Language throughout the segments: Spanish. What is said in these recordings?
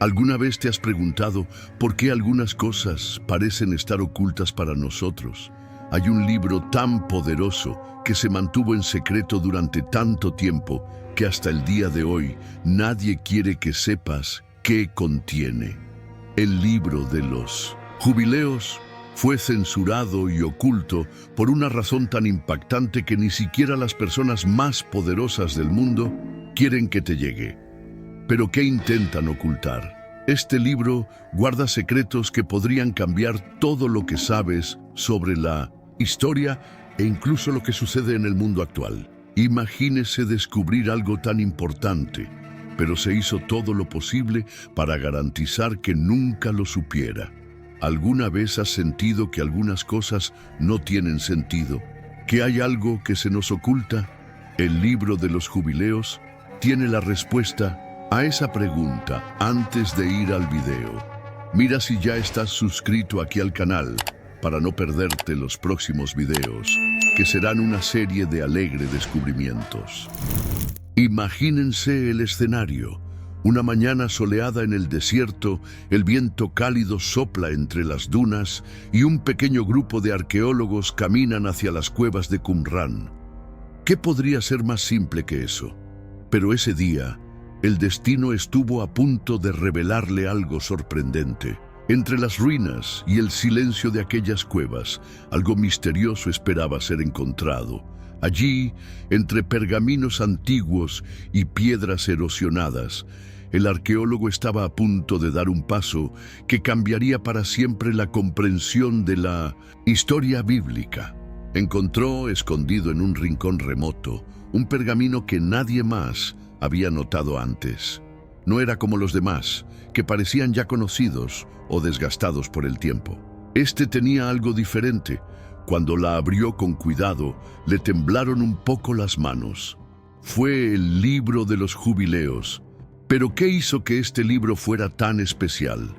¿Alguna vez te has preguntado por qué algunas cosas parecen estar ocultas para nosotros? Hay un libro tan poderoso que se mantuvo en secreto durante tanto tiempo que hasta el día de hoy nadie quiere que sepas qué contiene. El libro de los Jubileos fue censurado y oculto por una razón tan impactante que ni siquiera las personas más poderosas del mundo quieren que te llegue. ¿Pero qué intentan ocultar? Este libro guarda secretos que podrían cambiar todo lo que sabes sobre la historia e incluso lo que sucede en el mundo actual. Imagínese descubrir algo tan importante, pero se hizo todo lo posible para garantizar que nunca lo supiera. ¿Alguna vez has sentido que algunas cosas no tienen sentido? ¿Que hay algo que se nos oculta? El libro de los Jubileos tiene la respuesta a esa pregunta antes de ir al video. Mira si ya estás suscrito aquí al canal para no perderte los próximos videos, que serán una serie de alegres descubrimientos. Imagínense el escenario. Una mañana soleada en el desierto, el viento cálido sopla entre las dunas y un pequeño grupo de arqueólogos caminan hacia las cuevas de Qumran. ¿Qué podría ser más simple que eso? Pero ese día, el destino estuvo a punto de revelarle algo sorprendente. Entre las ruinas y el silencio de aquellas cuevas, algo misterioso esperaba ser encontrado. Allí, entre pergaminos antiguos y piedras erosionadas, el arqueólogo estaba a punto de dar un paso que cambiaría para siempre la comprensión de la historia bíblica. Encontró, escondido en un rincón remoto, un pergamino que nadie más había notado antes. No era como los demás, que parecían ya conocidos o desgastados por el tiempo. Este tenía algo diferente. Cuando la abrió con cuidado, le temblaron un poco las manos. Fue el libro de los Jubileos. ¿Pero qué hizo que este libro fuera tan especial?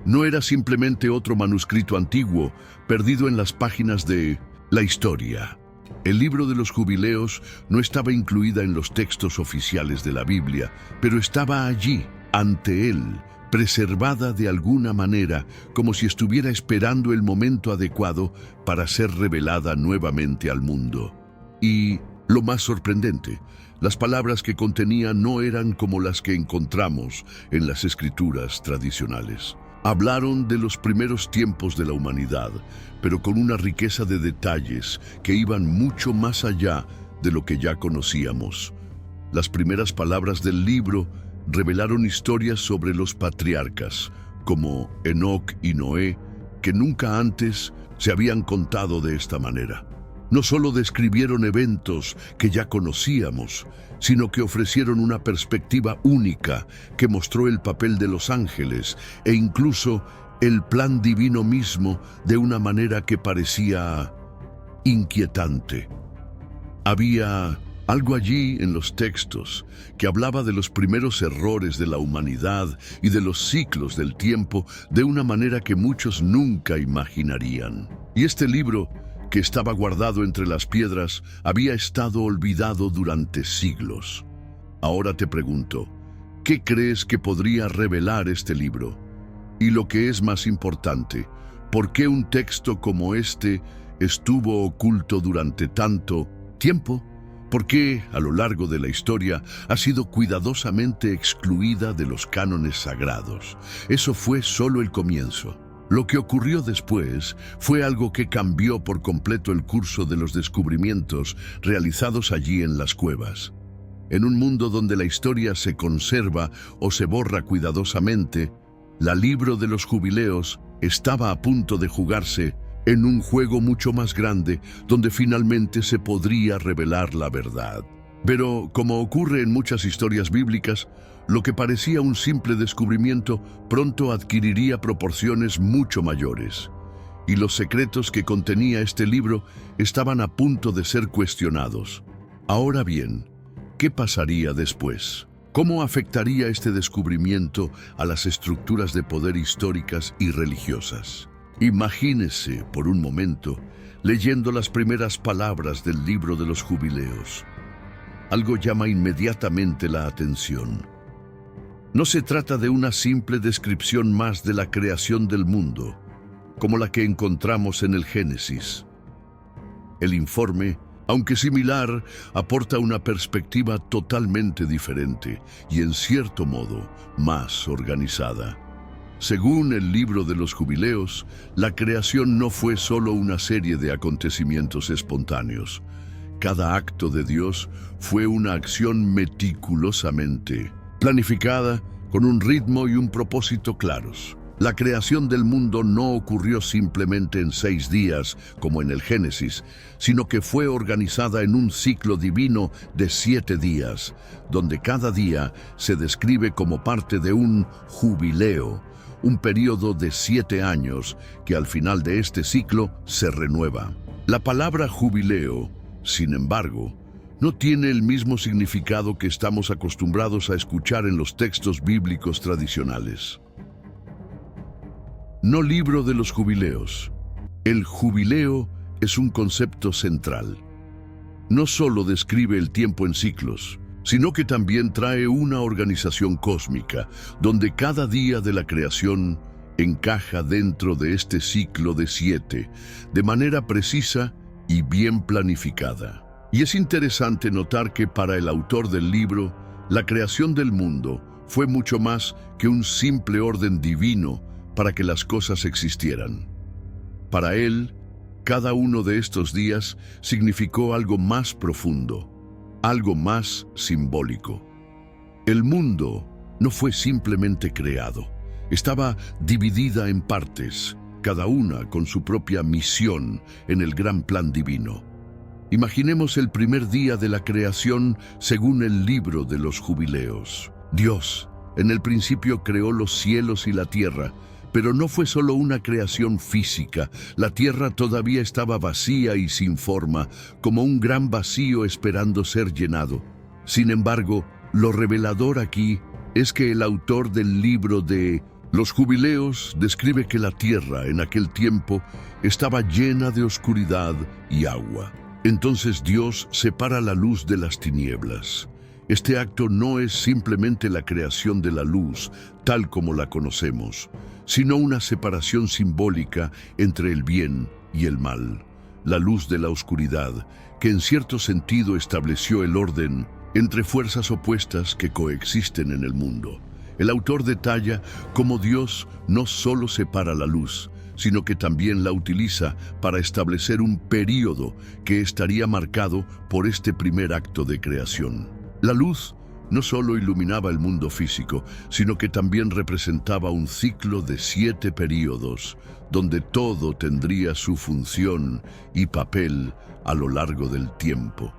No era simplemente otro manuscrito antiguo, perdido en las páginas de la historia. El libro de los Jubileos no estaba incluida en los textos oficiales de la Biblia, pero estaba allí, ante él, preservada de alguna manera, como si estuviera esperando el momento adecuado para ser revelada nuevamente al mundo. Y lo más sorprendente, las palabras que contenía no eran como las que encontramos en las escrituras tradicionales. Hablaron de los primeros tiempos de la humanidad, pero con una riqueza de detalles que iban mucho más allá de lo que ya conocíamos. Las primeras palabras del libro revelaron historias sobre los patriarcas, como Enoc y Noé, que nunca antes se habían contado de esta manera. No solo describieron eventos que ya conocíamos, sino que ofrecieron una perspectiva única que mostró el papel de los ángeles e incluso el plan divino mismo de una manera que parecía inquietante. Había algo allí en los textos que hablaba de los primeros errores de la humanidad y de los ciclos del tiempo de una manera que muchos nunca imaginarían. Y este libro, que estaba guardado entre las piedras, había estado olvidado durante siglos. Ahora te pregunto, ¿qué crees que podría revelar este libro? Y lo que es más importante, ¿por qué un texto como este estuvo oculto durante tanto tiempo? ¿Por qué, a lo largo de la historia, ha sido cuidadosamente excluida de los cánones sagrados? Eso fue solo el comienzo. Lo que ocurrió después fue algo que cambió por completo el curso de los descubrimientos realizados allí en las cuevas. En un mundo donde la historia se conserva o se borra cuidadosamente, el libro de los Jubileos estaba a punto de jugarse en un juego mucho más grande, donde finalmente se podría revelar la verdad. Pero, como ocurre en muchas historias bíblicas, lo que parecía un simple descubrimiento pronto adquiriría proporciones mucho mayores. Y los secretos que contenía este libro estaban a punto de ser cuestionados. Ahora bien, ¿qué pasaría después? ¿Cómo afectaría este descubrimiento a las estructuras de poder históricas y religiosas? Imagínese, por un momento, leyendo las primeras palabras del libro de los Jubileos. Algo llama inmediatamente la atención. No se trata de una simple descripción más de la creación del mundo, como la que encontramos en el Génesis. El informe, aunque similar, aporta una perspectiva totalmente diferente y, en cierto modo, más organizada. Según el libro de los Jubileos, la creación no fue solo una serie de acontecimientos espontáneos. Cada acto de Dios fue una acción meticulosamente planificada, con un ritmo y un propósito claros. La creación del mundo no ocurrió simplemente en 6 días, como en el Génesis, sino que fue organizada en un ciclo divino de 7 días, donde cada día se describe como parte de un jubileo, un periodo de 7 años que al final de este ciclo se renueva. La palabra jubileo, sin embargo, no tiene el mismo significado que estamos acostumbrados a escuchar en los textos bíblicos tradicionales. No libro de los jubileos. El jubileo es un concepto central. No solo describe el tiempo en ciclos, sino que también trae una organización cósmica, donde cada día de la creación encaja dentro de este ciclo de 7, de manera precisa y bien planificada. Y es interesante notar que para el autor del libro, la creación del mundo fue mucho más que un simple orden divino para que las cosas existieran. Para él, cada uno de estos días significó algo más profundo, algo más simbólico. El mundo no fue simplemente creado, estaba dividida en partes, cada una con su propia misión en el gran plan divino. Imaginemos el primer día de la creación según el libro de los Jubileos. Dios, en el principio, creó los cielos y la tierra, pero no fue solo una creación física. La tierra todavía estaba vacía y sin forma, como un gran vacío esperando ser llenado. Sin embargo, lo revelador aquí es que el autor del libro de los Jubileos describe que la tierra en aquel tiempo estaba llena de oscuridad y agua. Entonces Dios separa la luz de las tinieblas. Este acto no es simplemente la creación de la luz, tal como la conocemos, sino una separación simbólica entre el bien y el mal. La luz de la oscuridad, que en cierto sentido estableció el orden entre fuerzas opuestas que coexisten en el mundo. El autor detalla cómo Dios no solo separa la luz, sino que también la utiliza para establecer un período que estaría marcado por este primer acto de creación. La luz no solo iluminaba el mundo físico, sino que también representaba un ciclo de 7 períodos, donde todo tendría su función y papel a lo largo del tiempo.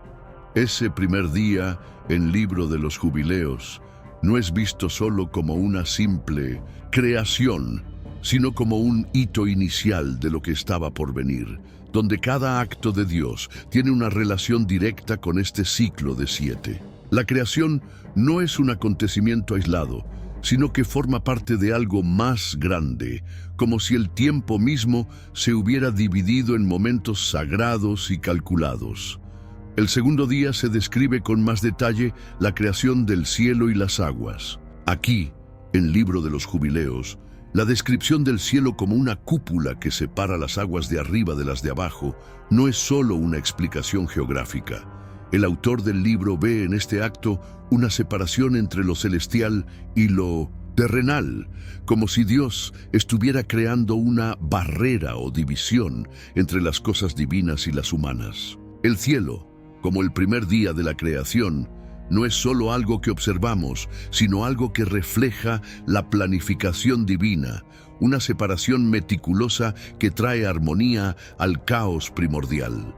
Ese primer día, en Libro de los Jubileos, no es visto solo como una simple creación, sino como un hito inicial de lo que estaba por venir, donde cada acto de Dios tiene una relación directa con este ciclo de 7. La creación no es un acontecimiento aislado, sino que forma parte de algo más grande, como si el tiempo mismo se hubiera dividido en momentos sagrados y calculados. El segundo día se describe con más detalle la creación del cielo y las aguas. Aquí, en Libro de los Jubileos, la descripción del cielo como una cúpula que separa las aguas de arriba de las de abajo no es solo una explicación geográfica. El autor del libro ve en este acto una separación entre lo celestial y lo terrenal, como si Dios estuviera creando una barrera o división entre las cosas divinas y las humanas. El cielo, como el primer día de la creación, no es solo algo que observamos, sino algo que refleja la planificación divina, una separación meticulosa que trae armonía al caos primordial.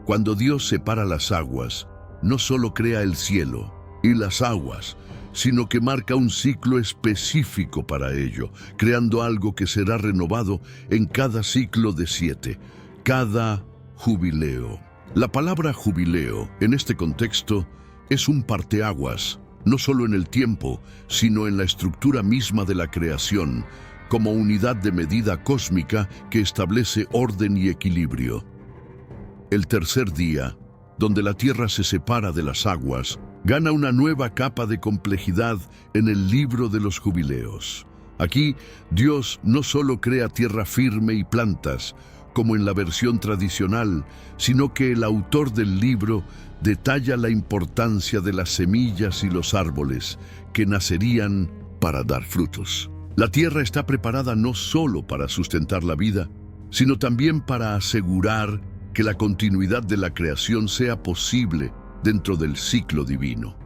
Cuando Dios separa las aguas, no solo crea el cielo y las aguas, sino que marca un ciclo específico para ello, creando algo que será renovado en cada ciclo de 7, cada jubileo. La palabra jubileo, en este contexto, es un parteaguas, no solo en el tiempo, sino en la estructura misma de la creación, como unidad de medida cósmica que establece orden y equilibrio. El tercer día, donde la tierra se separa de las aguas, gana una nueva capa de complejidad en el libro de los jubileos. Aquí, Dios no solo crea tierra firme y plantas, como en la versión tradicional, sino que el autor del libro detalla la importancia de las semillas y los árboles que nacerían para dar frutos. La tierra está preparada no solo para sustentar la vida, sino también para asegurar que la continuidad de la creación sea posible dentro del ciclo divino.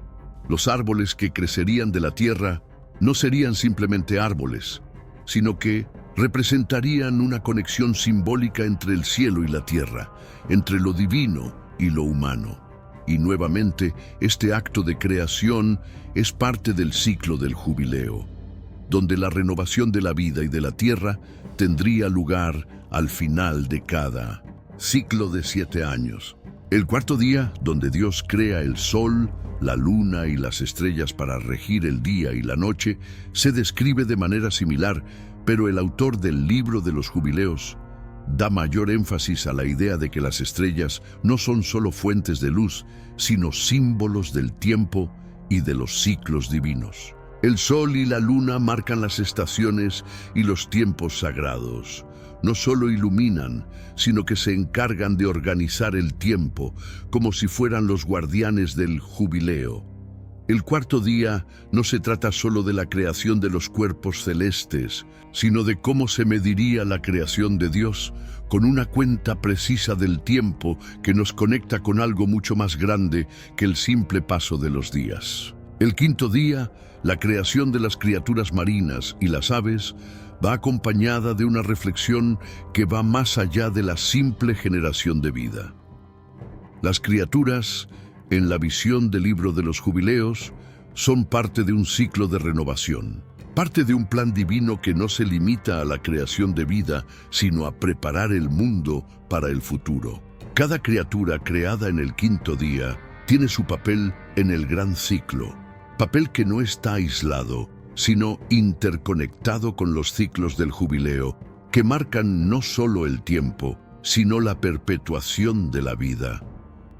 Los árboles que crecerían de la tierra no serían simplemente árboles, sino que representarían una conexión simbólica entre el cielo y la tierra, entre lo divino y lo humano. Y nuevamente, este acto de creación es parte del ciclo del jubileo, donde la renovación de la vida y de la tierra tendría lugar al final de cada ciclo de 7 años. El cuarto día, donde Dios crea el sol, la luna y las estrellas para regir el día y la noche, se describe de manera similar, pero el autor del libro de los jubileos da mayor énfasis a la idea de que las estrellas no son solo fuentes de luz, sino símbolos del tiempo y de los ciclos divinos. El sol y la luna marcan las estaciones y los tiempos sagrados. No solo iluminan, sino que se encargan de organizar el tiempo, como si fueran los guardianes del jubileo. El cuarto día no se trata solo de la creación de los cuerpos celestes, sino de cómo se mediría la creación de Dios, con una cuenta precisa del tiempo que nos conecta con algo mucho más grande que el simple paso de los días. El quinto día, la creación de las criaturas marinas y las aves, va acompañada de una reflexión que va más allá de la simple generación de vida. Las criaturas, en la visión del libro de los jubileos, son parte de un ciclo de renovación, parte de un plan divino que no se limita a la creación de vida, sino a preparar el mundo para el futuro. Cada criatura creada en el quinto día tiene su papel en el gran ciclo, papel que no está aislado, sino interconectado con los ciclos del jubileo, que marcan no solo el tiempo, sino la perpetuación de la vida.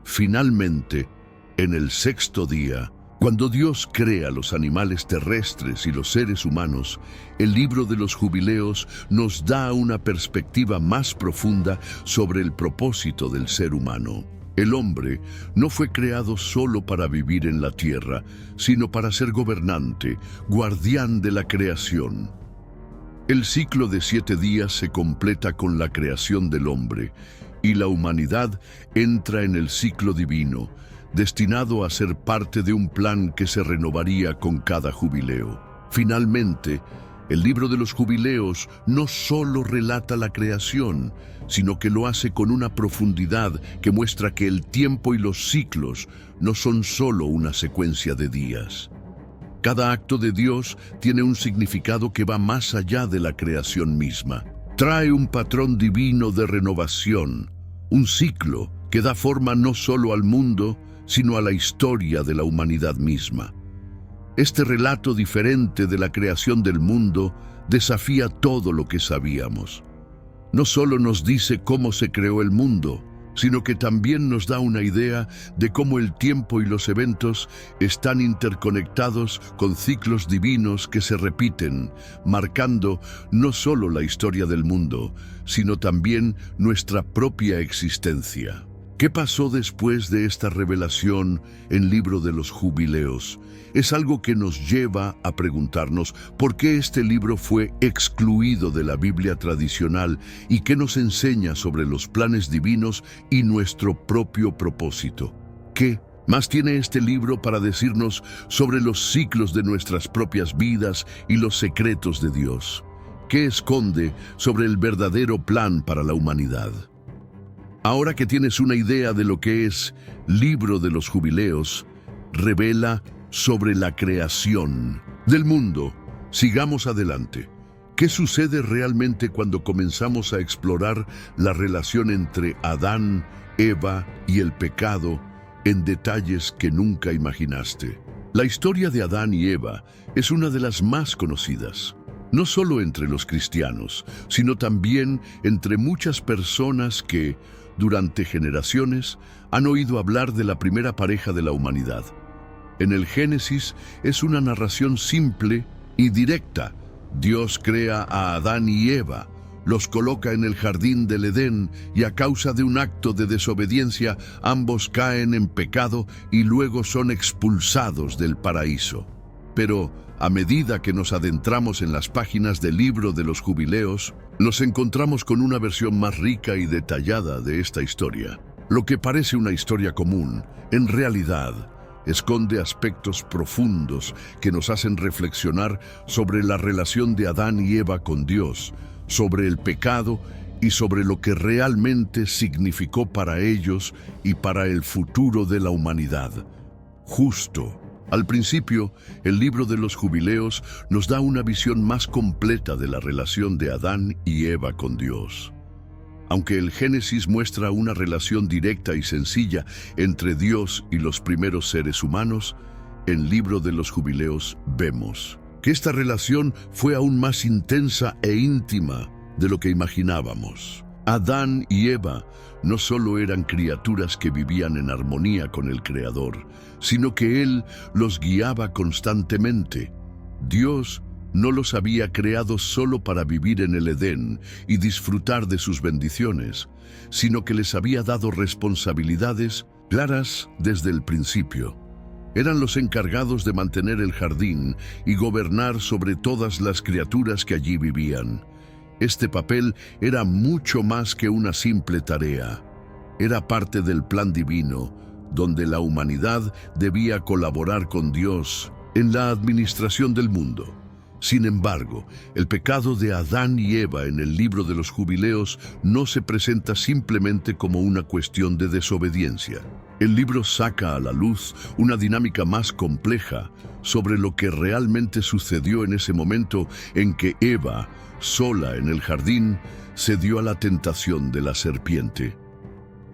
Finalmente, en el sexto día, cuando Dios crea los animales terrestres y los seres humanos, el libro de los jubileos nos da una perspectiva más profunda sobre el propósito del ser humano. El hombre no fue creado solo para vivir en la tierra, sino para ser gobernante, guardián de la creación. El ciclo de 7 días se completa con la creación del hombre, y la humanidad entra en el ciclo divino, destinado a ser parte de un plan que se renovaría con cada jubileo. Finalmente, el libro de los jubileos no solo relata la creación, sino que lo hace con una profundidad que muestra que el tiempo y los ciclos no son solo una secuencia de días. Cada acto de Dios tiene un significado que va más allá de la creación misma. Trae un patrón divino de renovación, un ciclo que da forma no solo al mundo, sino a la historia de la humanidad misma. Este relato diferente de la creación del mundo desafía todo lo que sabíamos. No solo nos dice cómo se creó el mundo, sino que también nos da una idea de cómo el tiempo y los eventos están interconectados con ciclos divinos que se repiten, marcando no solo la historia del mundo, sino también nuestra propia existencia. ¿Qué pasó después de esta revelación en el libro de los jubileos? Es algo que nos lleva a preguntarnos por qué este libro fue excluido de la Biblia tradicional y qué nos enseña sobre los planes divinos y nuestro propio propósito. ¿Qué más tiene este libro para decirnos sobre los ciclos de nuestras propias vidas y los secretos de Dios? ¿Qué esconde sobre el verdadero plan para la humanidad? Ahora que tienes una idea de lo que es Libro de los Jubileos, revela sobre la creación del mundo. Sigamos adelante. ¿Qué sucede realmente cuando comenzamos a explorar la relación entre Adán, Eva y el pecado en detalles que nunca imaginaste? La historia de Adán y Eva es una de las más conocidas. no solo entre los cristianos, sino también entre muchas personas que, durante generaciones, han oído hablar de la primera pareja de la humanidad. En el Génesis es una narración simple y directa. Dios crea a Adán y Eva, los coloca en el jardín del Edén y a causa de un acto de desobediencia ambos caen en pecado y luego son expulsados del paraíso. Pero a medida que nos adentramos en las páginas del libro de los Jubileos, nos encontramos con una versión más rica y detallada de esta historia. Lo que parece una historia común, en realidad, esconde aspectos profundos que nos hacen reflexionar sobre la relación de Adán y Eva con Dios, sobre el pecado y sobre lo que realmente significó para ellos y para el futuro de la humanidad. Justo al principio, el libro de los Jubileos nos da una visión más completa de la relación de Adán y Eva con Dios. Aunque el Génesis muestra una relación directa y sencilla entre Dios y los primeros seres humanos, en el libro de los Jubileos vemos que esta relación fue aún más intensa e íntima de lo que imaginábamos. Adán y Eva no solo eran criaturas que vivían en armonía con el Creador, sino que Él los guiaba constantemente. Dios no los había creado solo para vivir en el Edén y disfrutar de sus bendiciones, sino que les había dado responsabilidades claras desde el principio. Eran los encargados de mantener el jardín y gobernar sobre todas las criaturas que allí vivían. Este papel era mucho más que una simple tarea. Era parte del plan divino, donde la humanidad debía colaborar con Dios en la administración del mundo. Sin embargo, el pecado de Adán y Eva en el libro de los Jubileos no se presenta simplemente como una cuestión de desobediencia. El libro saca a la luz una dinámica más compleja sobre lo que realmente sucedió en ese momento en que Eva, sola en el jardín, cedió a la tentación de la serpiente.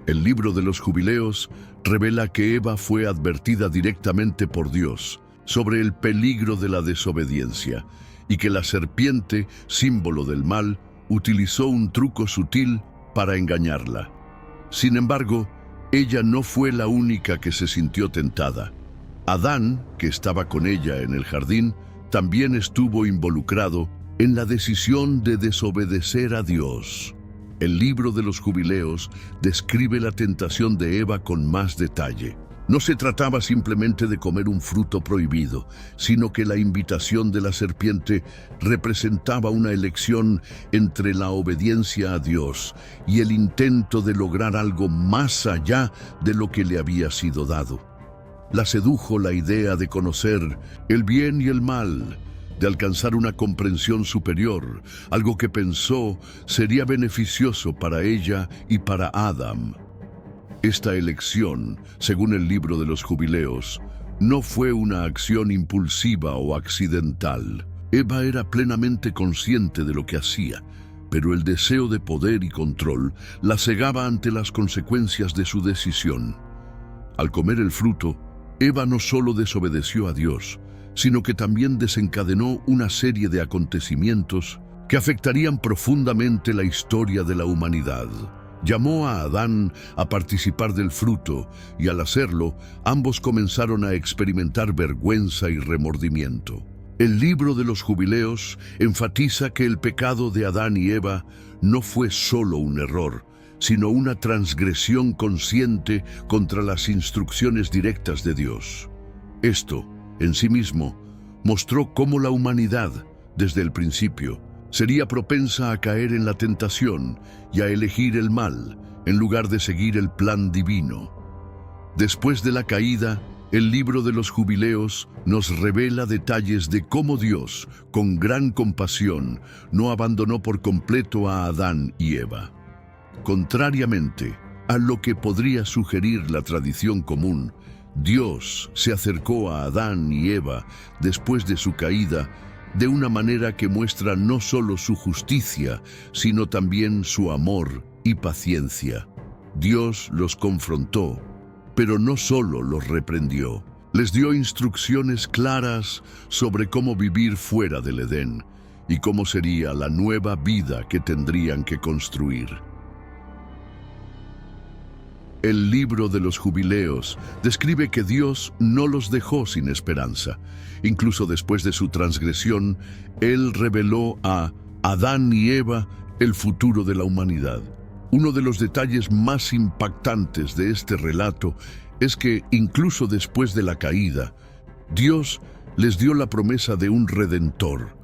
El libro de los Jubileos revela que Eva fue advertida directamente por Dios sobre el peligro de la desobediencia y que la serpiente, símbolo del mal, utilizó un truco sutil para engañarla. Sin embargo, ella no fue la única que se sintió tentada. Adán, que estaba con ella en el jardín, también estuvo involucrado en la decisión de desobedecer a Dios. El libro de los Jubileos describe la tentación de Eva con más detalle. No se trataba simplemente de comer un fruto prohibido, sino que la invitación de la serpiente representaba una elección entre la obediencia a Dios y el intento de lograr algo más allá de lo que le había sido dado. La sedujo la idea de conocer el bien y el mal, de alcanzar una comprensión superior, algo que pensó sería beneficioso para ella y para Adán. Esta elección, según el libro de los Jubileos, no fue una acción impulsiva o accidental. Eva era plenamente consciente de lo que hacía, pero el deseo de poder y control la cegaba ante las consecuencias de su decisión. Al comer el fruto, Eva no solo desobedeció a Dios, sino que también desencadenó una serie de acontecimientos que afectarían profundamente la historia de la humanidad. Llamó a Adán a participar del fruto y al hacerlo, ambos comenzaron a experimentar vergüenza y remordimiento. El libro de los Jubileos enfatiza que el pecado de Adán y Eva no fue solo un error, sino una transgresión consciente contra las instrucciones directas de Dios. Esto, en sí mismo, mostró cómo la humanidad, desde el principio, sería propensa a caer en la tentación y a elegir el mal, en lugar de seguir el plan divino. Después de la caída, el libro de los Jubileos nos revela detalles de cómo Dios, con gran compasión, no abandonó por completo a Adán y Eva. Contrariamente a lo que podría sugerir la tradición común, Dios se acercó a Adán y Eva después de su caída de una manera que muestra no solo su justicia, sino también su amor y paciencia. Dios los confrontó, pero no solo los reprendió. Les dio instrucciones claras sobre cómo vivir fuera del Edén y cómo sería la nueva vida que tendrían que construir. El libro de los Jubileos describe que Dios no los dejó sin esperanza. Incluso después de su transgresión, Él reveló a Adán y Eva el futuro de la humanidad. Uno de los detalles más impactantes de este relato es que, incluso después de la caída, Dios les dio la promesa de un redentor,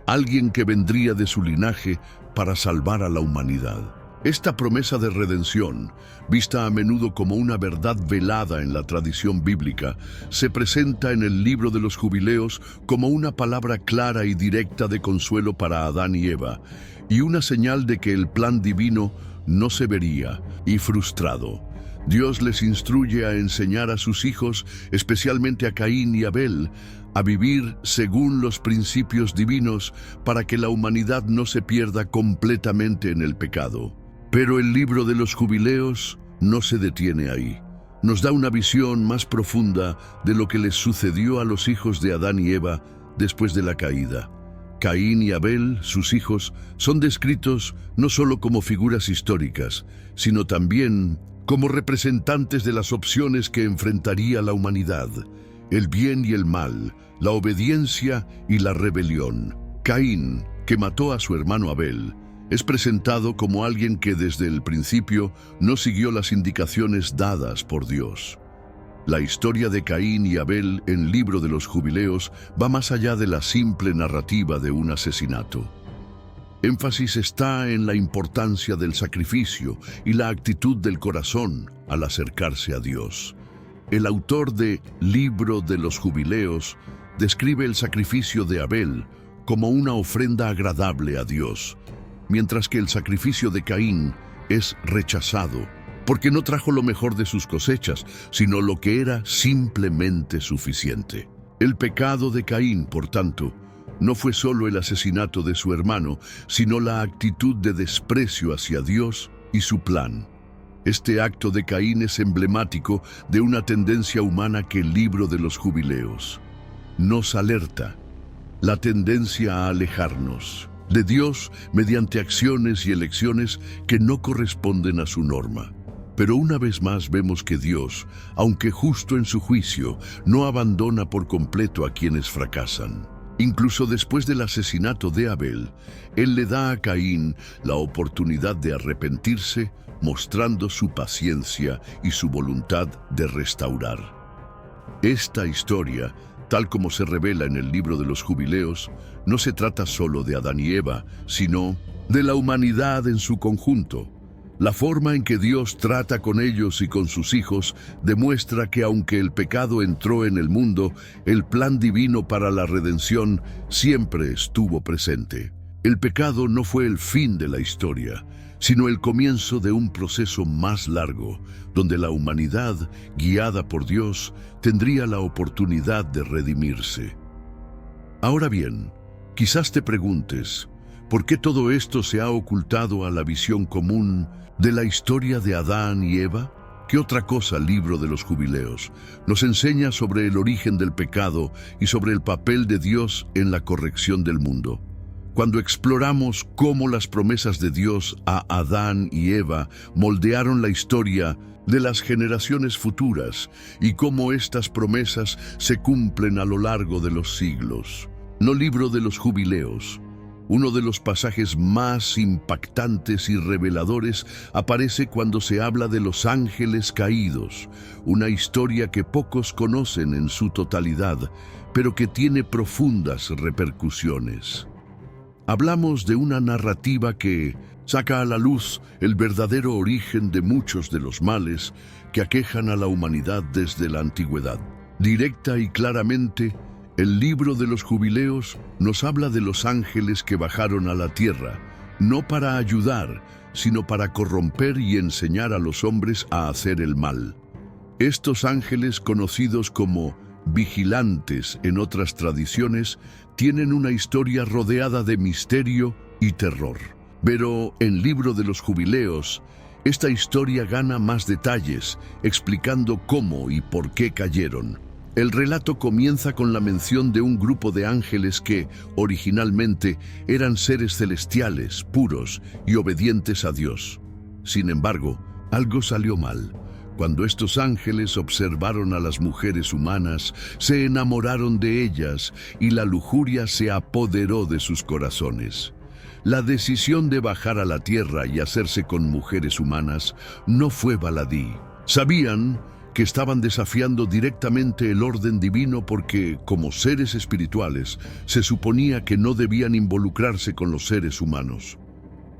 alguien que vendría de su linaje para salvar a la humanidad. Esta promesa de redención, vista a menudo como una verdad velada en la tradición bíblica, se presenta en el libro de los Jubileos como una palabra clara y directa de consuelo para Adán y Eva, y una señal de que el plan divino no se vería y frustrado. Dios les instruye a enseñar a sus hijos, especialmente a Caín y Abel, a vivir según los principios divinos para que la humanidad no se pierda completamente en el pecado. Pero el libro de los Jubileos no se detiene ahí. Nos da una visión más profunda de lo que les sucedió a los hijos de Adán y Eva después de la caída. Caín y Abel, sus hijos, son descritos no solo como figuras históricas, sino también como representantes de las opciones que enfrentaría la humanidad: el bien y el mal, la obediencia y la rebelión. Caín, que mató a su hermano Abel, es presentado como alguien que desde el principio no siguió las indicaciones dadas por Dios. La historia de Caín y Abel en el libro de los Jubileos va más allá de la simple narrativa de un asesinato. Énfasis está en la importancia del sacrificio y la actitud del corazón al acercarse a Dios. El autor de Libro de los Jubileos describe el sacrificio de Abel como una ofrenda agradable a Dios, mientras que el sacrificio de Caín es rechazado, porque no trajo lo mejor de sus cosechas, sino lo que era simplemente suficiente. El pecado de Caín, por tanto, no fue solo el asesinato de su hermano, sino la actitud de desprecio hacia Dios y su plan. Este acto de Caín es emblemático de una tendencia humana que el libro de los Jubileos nos alerta: la tendencia a alejarnos de Dios mediante acciones y elecciones que no corresponden a su norma. Pero una vez más vemos que Dios, aunque justo en su juicio, no abandona por completo a quienes fracasan. Incluso después del asesinato de Abel, Él le da a Caín la oportunidad de arrepentirse, mostrando su paciencia y su voluntad de restaurar. Esta historia, tal como se revela en el libro de los Jubileos, no se trata solo de Adán y Eva, sino de la humanidad en su conjunto. La forma en que Dios trata con ellos y con sus hijos demuestra que aunque el pecado entró en el mundo, el plan divino para la redención siempre estuvo presente. El pecado no fue el fin de la historia, sino el comienzo de un proceso más largo, donde la humanidad, guiada por Dios, tendría la oportunidad de redimirse. Ahora bien, quizás te preguntes, ¿por qué todo esto se ha ocultado a la visión común de la historia de Adán y Eva? ¿Qué otra cosa el libro de los Jubileos nos enseña sobre el origen del pecado y sobre el papel de Dios en la corrección del mundo? Cuando exploramos cómo las promesas de Dios a Adán y Eva moldearon la historia de las generaciones futuras y cómo estas promesas se cumplen a lo largo de los siglos. No libro de los Jubileos. Uno de los pasajes más impactantes y reveladores aparece cuando se habla de los ángeles caídos, una historia que pocos conocen en su totalidad, pero que tiene profundas repercusiones. Hablamos de una narrativa que saca a la luz el verdadero origen de muchos de los males que aquejan a la humanidad desde la antigüedad. Directa y claramente, el libro de los Jubileos nos habla de los ángeles que bajaron a la tierra, no para ayudar, sino para corromper y enseñar a los hombres a hacer el mal. Estos ángeles, conocidos como vigilantes en otras tradiciones, tienen una historia rodeada de misterio y terror. Pero en el libro de los Jubileos, esta historia gana más detalles, explicando cómo y por qué cayeron. El relato comienza con la mención de un grupo de ángeles que, originalmente, eran seres celestiales, puros y obedientes a Dios. Sin embargo, algo salió mal. Cuando estos ángeles observaron a las mujeres humanas, se enamoraron de ellas y la lujuria se apoderó de sus corazones. La decisión de bajar a la tierra y hacerse con mujeres humanas no fue baladí. Sabían que estaban desafiando directamente el orden divino porque, como seres espirituales, se suponía que no debían involucrarse con los seres humanos.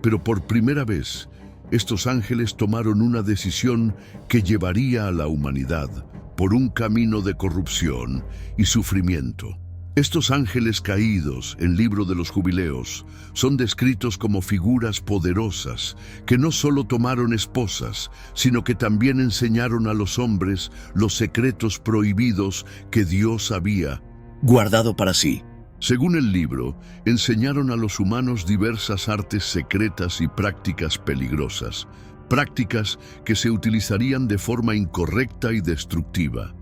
Pero por primera vez, estos ángeles tomaron una decisión que llevaría a la humanidad por un camino de corrupción y sufrimiento. Estos ángeles caídos en Libro de los Jubileos son descritos como figuras poderosas que no solo tomaron esposas, sino que también enseñaron a los hombres los secretos prohibidos que Dios había guardado para sí. Según el libro, enseñaron a los humanos diversas artes secretas y prácticas peligrosas, prácticas que se utilizarían de forma incorrecta y destructiva.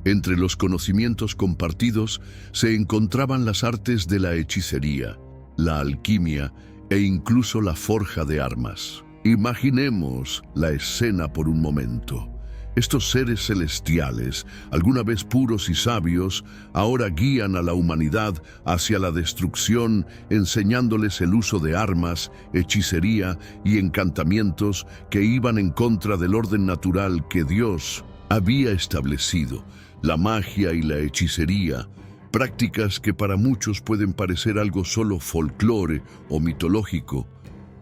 Entre los conocimientos compartidos se encontraban las artes de la hechicería, la alquimia e incluso la forja de armas. Imaginemos la escena por un momento. Estos seres celestiales, alguna vez puros y sabios, ahora guían a la humanidad hacia la destrucción, enseñándoles el uso de armas, hechicería y encantamientos que iban en contra del orden natural que Dios había establecido. La magia y la hechicería, prácticas que para muchos pueden parecer algo solo folclore o mitológico,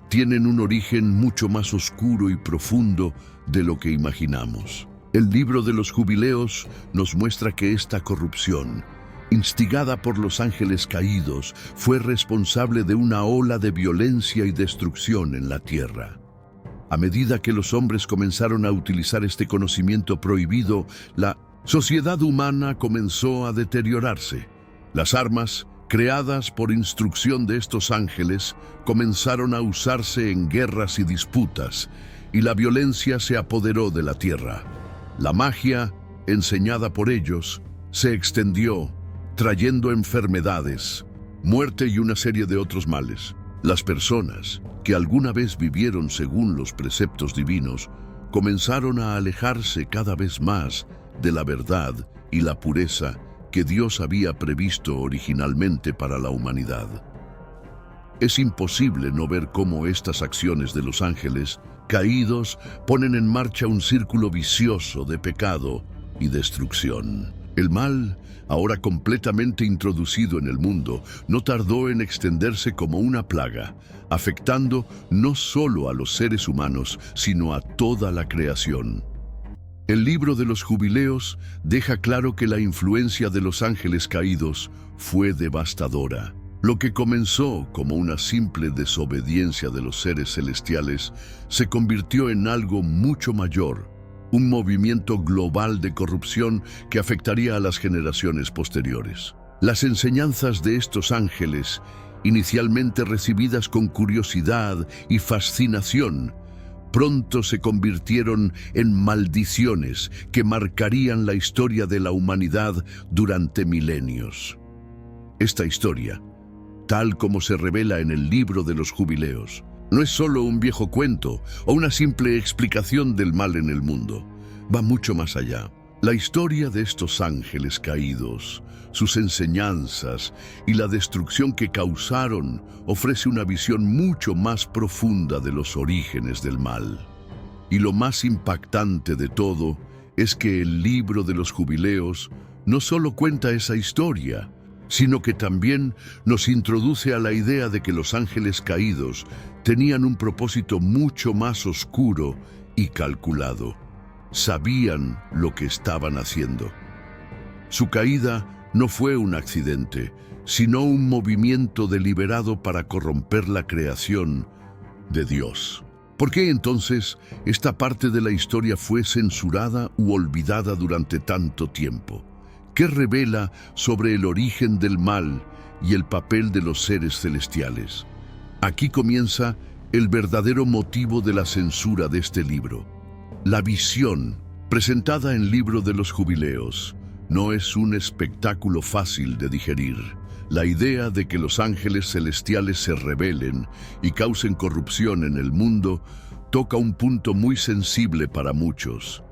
tienen un origen mucho más oscuro y profundo de lo que imaginamos. El Libro de los Jubileos nos muestra que esta corrupción, instigada por los ángeles caídos, fue responsable de una ola de violencia y destrucción en la tierra. A medida que los hombres comenzaron a utilizar este conocimiento prohibido, la sociedad humana comenzó a deteriorarse. Las armas, creadas por instrucción de estos ángeles, comenzaron a usarse en guerras y disputas, y la violencia se apoderó de la tierra. La magia, enseñada por ellos, se extendió, trayendo enfermedades, muerte y una serie de otros males. Las personas, que alguna vez vivieron según los preceptos divinos, comenzaron a alejarse cada vez más de la verdad y la pureza que Dios había previsto originalmente para la humanidad. Es imposible no ver cómo estas acciones de los ángeles caídos ponen en marcha un círculo vicioso de pecado y destrucción. El mal, ahora completamente introducido en el mundo, no tardó en extenderse como una plaga, afectando no solo a los seres humanos, sino a toda la creación. El Libro de los Jubileos deja claro que la influencia de los ángeles caídos fue devastadora. Lo que comenzó como una simple desobediencia de los seres celestiales se convirtió en algo mucho mayor, un movimiento global de corrupción que afectaría a las generaciones posteriores. Las enseñanzas de estos ángeles, inicialmente recibidas con curiosidad y fascinación, pronto se convirtieron en maldiciones que marcarían la historia de la humanidad durante milenios. Esta historia, tal como se revela en el Libro de los Jubileos, no es solo un viejo cuento o una simple explicación del mal en el mundo. Va mucho más allá. La historia de estos ángeles caídos, sus enseñanzas y la destrucción que causaron ofrece una visión mucho más profunda de los orígenes del mal. Y lo más impactante de todo es que el Libro de los Jubileos no solo cuenta esa historia, sino que también nos introduce a la idea de que los ángeles caídos tenían un propósito mucho más oscuro y calculado. Sabían lo que estaban haciendo. Su caída no fue un accidente, sino un movimiento deliberado para corromper la creación de Dios. ¿Por qué entonces esta parte de la historia fue censurada u olvidada durante tanto tiempo? ¿Qué revela sobre el origen del mal y el papel de los seres celestiales? Aquí comienza el verdadero motivo de la censura de este libro. La visión, presentada en Libro de los Jubileos, No es un espectáculo fácil de digerir. La idea de que los ángeles celestiales se rebelen y causen corrupción en el mundo toca un punto muy sensible para muchos.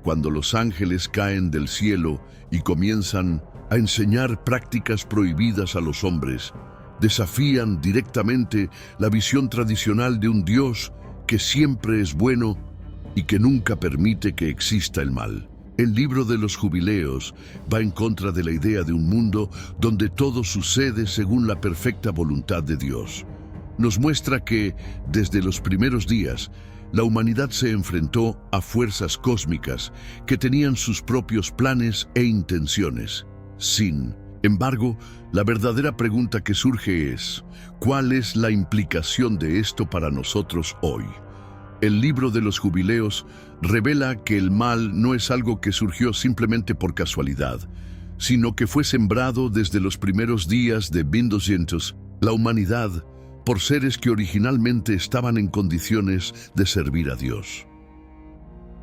Cuando los ángeles caen del cielo y comienzan a enseñar prácticas prohibidas a los hombres, desafían directamente la visión tradicional de un Dios que siempre es bueno y que nunca permite que exista el mal. El libro de los Jubileos va en contra de la idea de un mundo donde todo sucede según la perfecta voluntad de Dios. Nos muestra que, desde los primeros días, la humanidad se enfrentó a fuerzas cósmicas que tenían sus propios planes e intenciones. Sin embargo, la verdadera pregunta que surge es, ¿cuál es la implicación de esto para nosotros hoy? El libro de los Jubileos revela que el mal no es algo que surgió simplemente por casualidad, sino que fue sembrado desde los primeros días de 1200, la humanidad, por seres que originalmente estaban en condiciones de servir a Dios.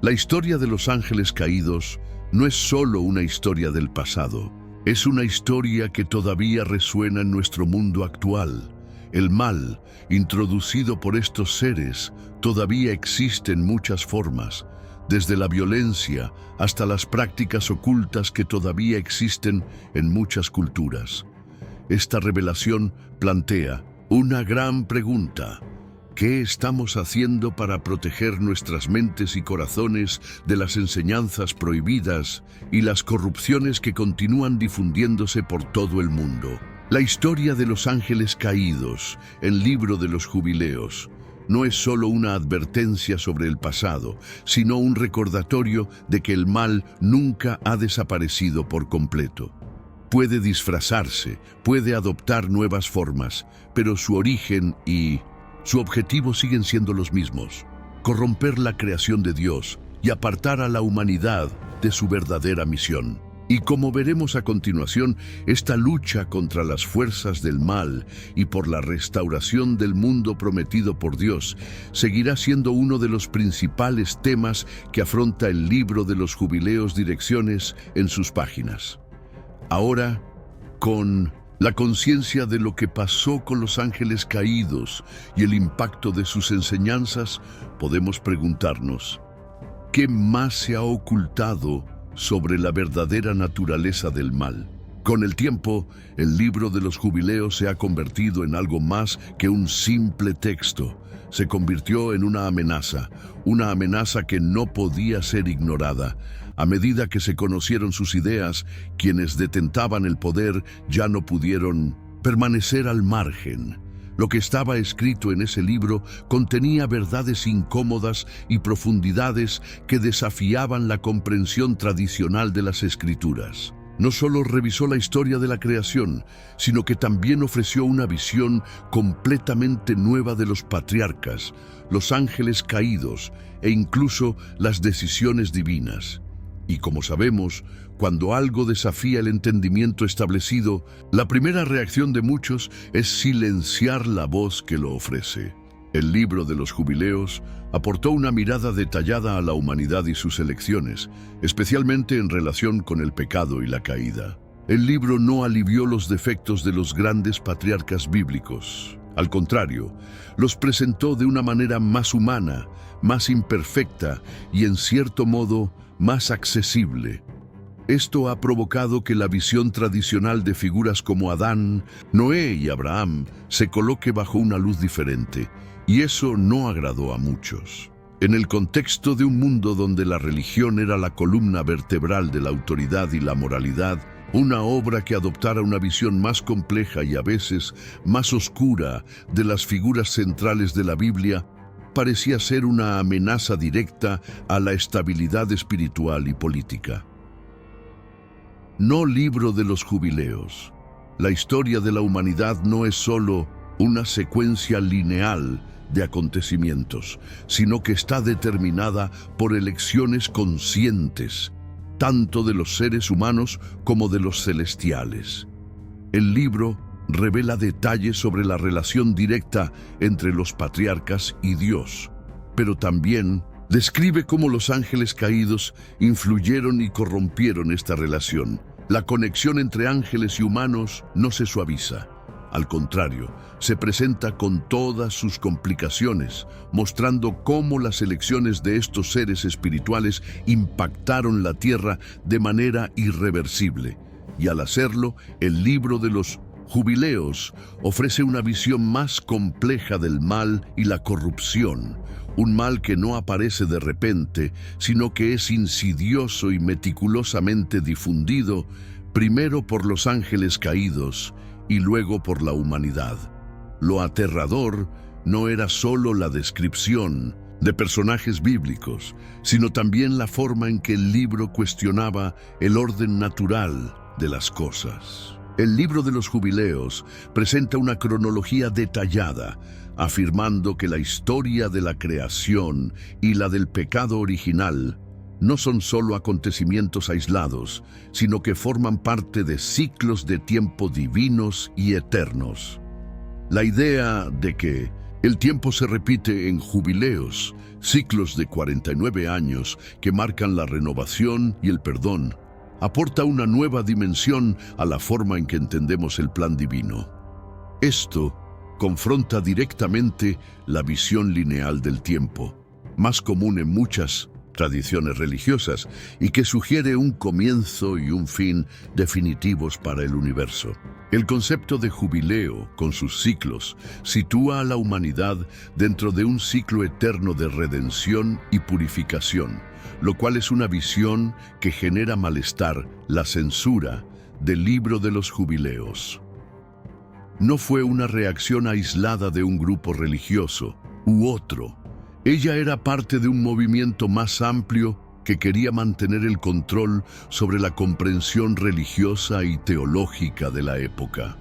La historia de los ángeles caídos no es solo una historia del pasado, es una historia que todavía resuena en nuestro mundo actual. El mal, introducido por estos seres, todavía existe en muchas formas, desde la violencia hasta las prácticas ocultas que todavía existen en muchas culturas. Esta revelación plantea una gran pregunta: ¿qué estamos haciendo para proteger nuestras mentes y corazones de las enseñanzas prohibidas y las corrupciones que continúan difundiéndose por todo el mundo? La historia de los ángeles caídos, el libro de los Jubileos, no es solo una advertencia sobre el pasado, sino un recordatorio de que el mal nunca ha desaparecido por completo. Puede disfrazarse, puede adoptar nuevas formas, pero su origen y su objetivo siguen siendo los mismos: corromper la creación de Dios y apartar a la humanidad de su verdadera misión. Y como veremos a continuación, esta lucha contra las fuerzas del mal y por la restauración del mundo prometido por Dios seguirá siendo uno de los principales temas que afronta el libro de los Jubileos Direcciones en sus páginas. Ahora, con la conciencia de lo que pasó con los ángeles caídos y el impacto de sus enseñanzas, podemos preguntarnos: ¿qué más se ha ocultado sobre la verdadera naturaleza del mal? Con el tiempo, el libro de los Jubileos se ha convertido en algo más que un simple texto. Se convirtió en una amenaza que no podía ser ignorada. A medida que se conocieron sus ideas, quienes detentaban el poder ya no pudieron permanecer al margen. Lo que estaba escrito en ese libro contenía verdades incómodas y profundidades que desafiaban la comprensión tradicional de las Escrituras. No solo revisó la historia de la creación, sino que también ofreció una visión completamente nueva de los patriarcas, los ángeles caídos e incluso las decisiones divinas. Y como sabemos, cuando algo desafía el entendimiento establecido, la primera reacción de muchos es silenciar la voz que lo ofrece. El libro de los Jubileos aportó una mirada detallada a la humanidad y sus elecciones, especialmente en relación con el pecado y la caída. El libro no alivió los defectos de los grandes patriarcas bíblicos. Al contrario, los presentó de una manera más humana, más imperfecta y, en cierto modo, más accesible. Esto ha provocado que la visión tradicional de figuras como Adán, Noé y Abraham se coloque bajo una luz diferente, y eso no agradó a muchos. En el contexto de un mundo donde la religión era la columna vertebral de la autoridad y la moralidad, una obra que adoptara una visión más compleja y a veces más oscura de las figuras centrales de la Biblia parecía ser una amenaza directa a la estabilidad espiritual y política. No libro de los Jubileos. La historia de la humanidad no es solo una secuencia lineal de acontecimientos, sino que está determinada por elecciones conscientes, tanto de los seres humanos como de los celestiales. El libro revela detalles sobre la relación directa entre los patriarcas y Dios, pero también Describe cómo los ángeles caídos influyeron y corrompieron esta relación. La conexión entre ángeles y humanos no se suaviza. Al contrario, se presenta con todas sus complicaciones, mostrando cómo las elecciones de estos seres espirituales impactaron la tierra de manera irreversible. Y al hacerlo, el libro de los Jubileos ofrece una visión más compleja del mal y la corrupción. Un mal que no aparece de repente, sino que es insidioso y meticulosamente difundido, primero por los ángeles caídos y luego por la humanidad. Lo aterrador no era solo la descripción de personajes bíblicos, sino también la forma en que el libro cuestionaba el orden natural de las cosas. El libro de los Jubileos presenta una cronología detallada, afirmando que la historia de la creación y la del pecado original no son solo acontecimientos aislados, sino que forman parte de ciclos de tiempo divinos y eternos. La idea de que el tiempo se repite en jubileos, ciclos de 49 años que marcan la renovación y el perdón, aporta una nueva dimensión a la forma en que entendemos el plan divino. Esto confronta directamente la visión lineal del tiempo, más común en muchas tradiciones religiosas, y que sugiere un comienzo y un fin definitivos para el universo. El concepto de jubileo, con sus ciclos, sitúa a la humanidad dentro de un ciclo eterno de redención y purificación, lo cual es una visión que genera malestar, la censura del libro de los Jubileos. No fue una reacción aislada de un grupo religioso u otro. Ella era parte de un movimiento más amplio que quería mantener el control sobre la comprensión religiosa y teológica de la época.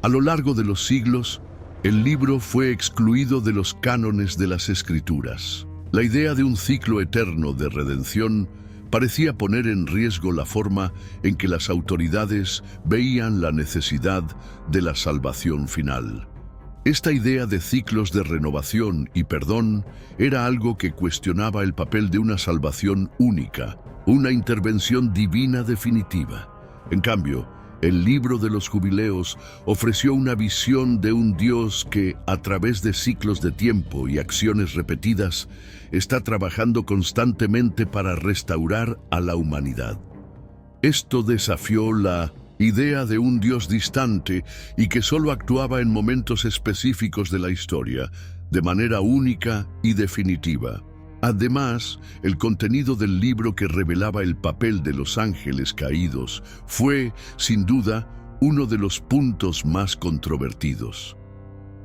A lo largo de los siglos, el libro fue excluido de los cánones de las Escrituras. La idea de un ciclo eterno de redención parecía poner en riesgo la forma en que las autoridades veían la necesidad de la salvación final. Esta idea de ciclos de renovación y perdón era algo que cuestionaba el papel de una salvación única, una intervención divina definitiva. En cambio, el libro de los Jubileos ofreció una visión de un Dios que, a través de ciclos de tiempo y acciones repetidas, está trabajando constantemente para restaurar a la humanidad. Esto desafió la idea de un Dios distante y que solo actuaba en momentos específicos de la historia, de manera única y definitiva. Además, el contenido del libro que revelaba el papel de los ángeles caídos fue, sin duda, uno de los puntos más controvertidos.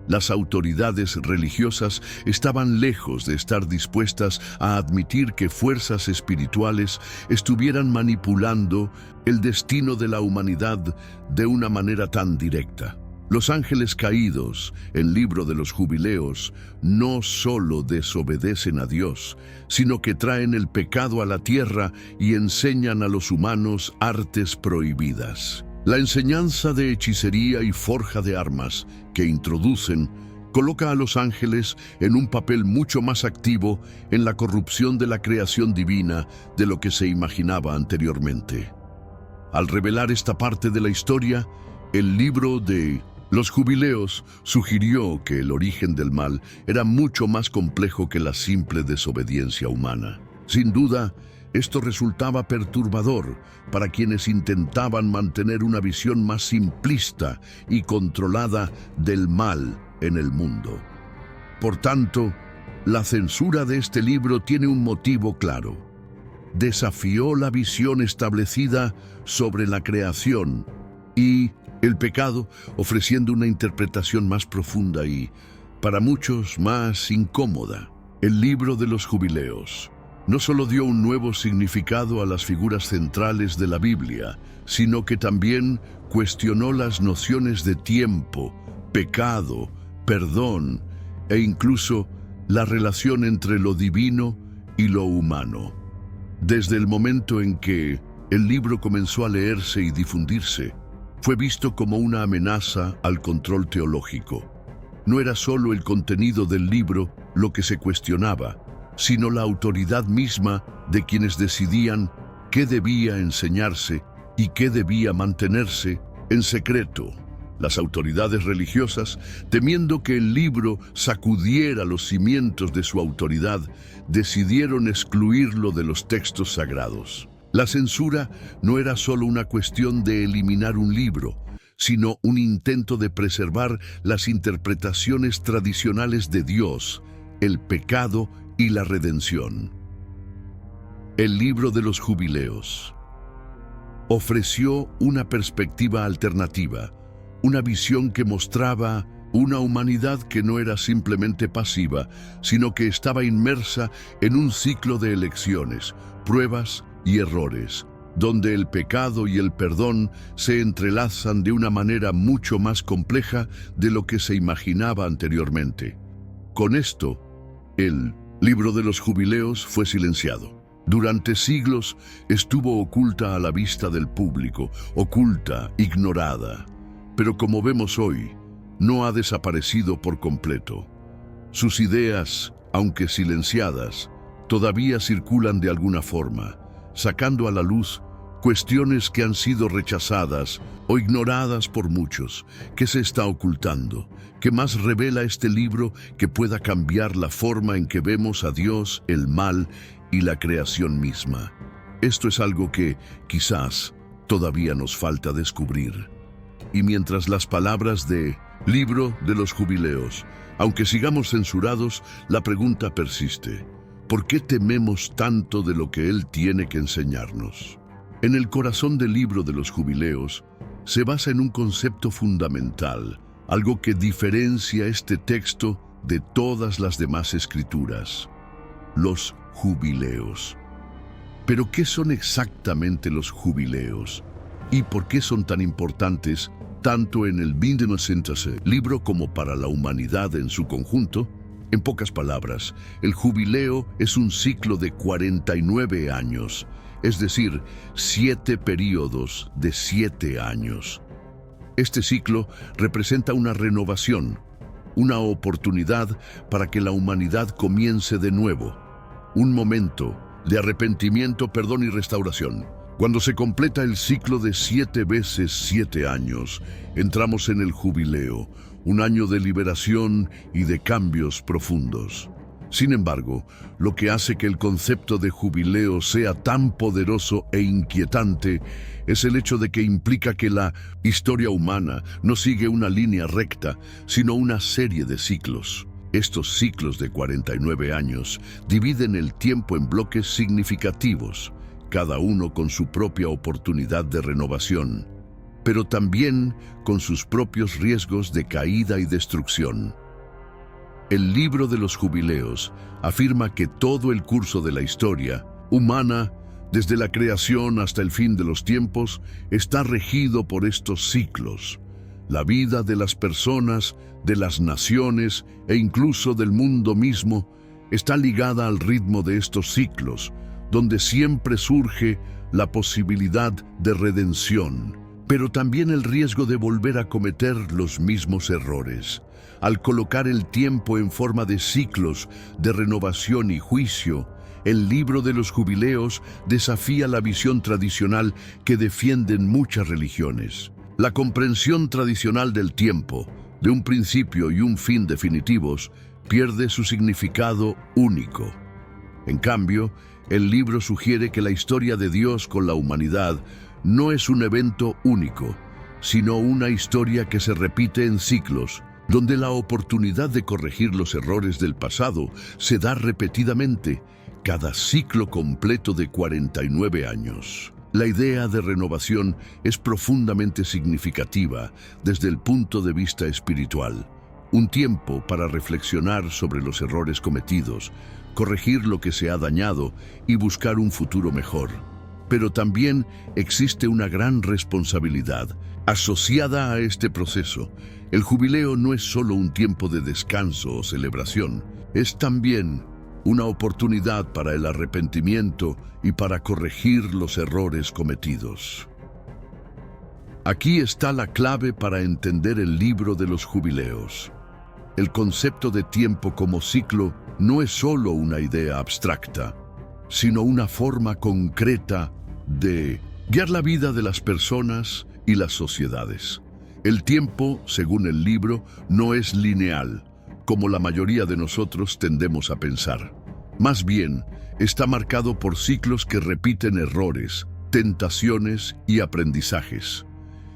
Las autoridades religiosas estaban lejos de estar dispuestas a admitir que fuerzas espirituales estuvieran manipulando el destino de la humanidad de una manera tan directa. Los ángeles caídos, el libro de los Jubileos, no solo desobedecen a Dios, sino que traen el pecado a la tierra y enseñan a los humanos artes prohibidas. La enseñanza de hechicería y forja de armas que introducen coloca a los ángeles en un papel mucho más activo en la corrupción de la creación divina de lo que se imaginaba anteriormente. Al revelar esta parte de la historia, el libro de los Jubileos sugirió que el origen del mal era mucho más complejo que la simple desobediencia humana. Sin duda, esto resultaba perturbador para quienes intentaban mantener una visión más simplista y controlada del mal en el mundo. Por tanto, la censura de este libro tiene un motivo claro. Desafió la visión establecida sobre la creación y el pecado, ofreciendo una interpretación más profunda y, para muchos, más incómoda. El libro de los Jubileos no solo dio un nuevo significado a las figuras centrales de la Biblia, sino que también cuestionó las nociones de tiempo, pecado, perdón e incluso la relación entre lo divino y lo humano. Desde el momento en que el libro comenzó a leerse y difundirse, fue visto como una amenaza al control teológico. No era solo el contenido del libro lo que se cuestionaba, sino la autoridad misma de quienes decidían qué debía enseñarse y qué debía mantenerse en secreto. Las autoridades religiosas, temiendo que el libro sacudiera los cimientos de su autoridad, decidieron excluirlo de los textos sagrados. La censura no era solo una cuestión de eliminar un libro, sino un intento de preservar las interpretaciones tradicionales de Dios, el pecado y la redención. El libro de los jubileos ofreció una perspectiva alternativa, una visión que mostraba una humanidad que no era simplemente pasiva, sino que estaba inmersa en un ciclo de elecciones, pruebas y errores, donde el pecado y el perdón se entrelazan de una manera mucho más compleja de lo que se imaginaba anteriormente. Con esto, el libro de los jubileos fue silenciado. Durante siglos estuvo oculta a la vista del público, oculta, ignorada. Pero como vemos hoy, no ha desaparecido por completo. Sus ideas, aunque silenciadas, todavía circulan de alguna forma, sacando a la luz cuestiones que han sido rechazadas o ignoradas por muchos. ¿Qué se está ocultando? ¿Qué más revela este libro que pueda cambiar la forma en que vemos a Dios, el mal y la creación misma? Esto es algo que, quizás, todavía nos falta descubrir. Y mientras las palabras de libro de los jubileos, aunque sigamos censurados, la pregunta persiste: ¿por qué tememos tanto de lo que Él tiene que enseñarnos? En el corazón del libro de los jubileos se basa en un concepto fundamental, algo que diferencia este texto de todas las demás escrituras: los jubileos. ¿Pero qué son exactamente los jubileos? ¿Y por qué son tan importantes tanto en el libro como para la humanidad en su conjunto? En pocas palabras, el jubileo es un ciclo de 49 años, es decir, 7 períodos de 7 años. Este ciclo representa una renovación, una oportunidad para que la humanidad comience de nuevo, un momento de arrepentimiento, perdón y restauración. Cuando se completa el ciclo de 7 veces 7 años, entramos en el jubileo, un año de liberación y de cambios profundos. Sin embargo, lo que hace que el concepto de jubileo sea tan poderoso e inquietante es el hecho de que implica que la historia humana no sigue una línea recta, sino una serie de ciclos. Estos ciclos de 49 años dividen el tiempo en bloques significativos, cada uno con su propia oportunidad de renovación, pero también con sus propios riesgos de caída y destrucción. El libro de los jubileos afirma que todo el curso de la historia humana, desde la creación hasta el fin de los tiempos, está regido por estos ciclos. La vida de las personas, de las naciones e incluso del mundo mismo está ligada al ritmo de estos ciclos, donde siempre surge la posibilidad de redención, pero también el riesgo de volver a cometer los mismos errores. Al colocar el tiempo en forma de ciclos de renovación y juicio, el libro de los jubileos desafía la visión tradicional que defienden muchas religiones. La comprensión tradicional del tiempo, de un principio y un fin definitivos, pierde su significado único. En cambio, el libro sugiere que la historia de Dios con la humanidad no es un evento único, sino una historia que se repite en ciclos, donde la oportunidad de corregir los errores del pasado se da repetidamente, cada ciclo completo de 49 años. La idea de renovación es profundamente significativa desde el punto de vista espiritual. Un tiempo para reflexionar sobre los errores cometidos, corregir lo que se ha dañado y buscar un futuro mejor. Pero también existe una gran responsabilidad asociada a este proceso. El jubileo no es solo un tiempo de descanso o celebración, es también una oportunidad para el arrepentimiento y para corregir los errores cometidos. Aquí está la clave para entender el libro de los jubileos. El concepto de tiempo como ciclo no es solo una idea abstracta, sino una forma concreta de guiar la vida de las personas y las sociedades. El tiempo, según el libro, no es lineal, como la mayoría de nosotros tendemos a pensar. Más bien, está marcado por ciclos que repiten errores, tentaciones y aprendizajes.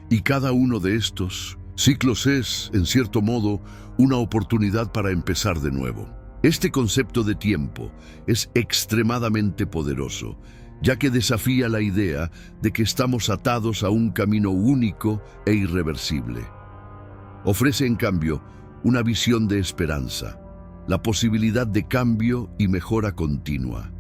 Y cada uno de estos ciclos es, en cierto modo, una oportunidad para empezar de nuevo. Este concepto de tiempo es extremadamente poderoso, ya que desafía la idea de que estamos atados a un camino único e irreversible. Ofrece, en cambio, una visión de esperanza, la posibilidad de cambio y mejora continua.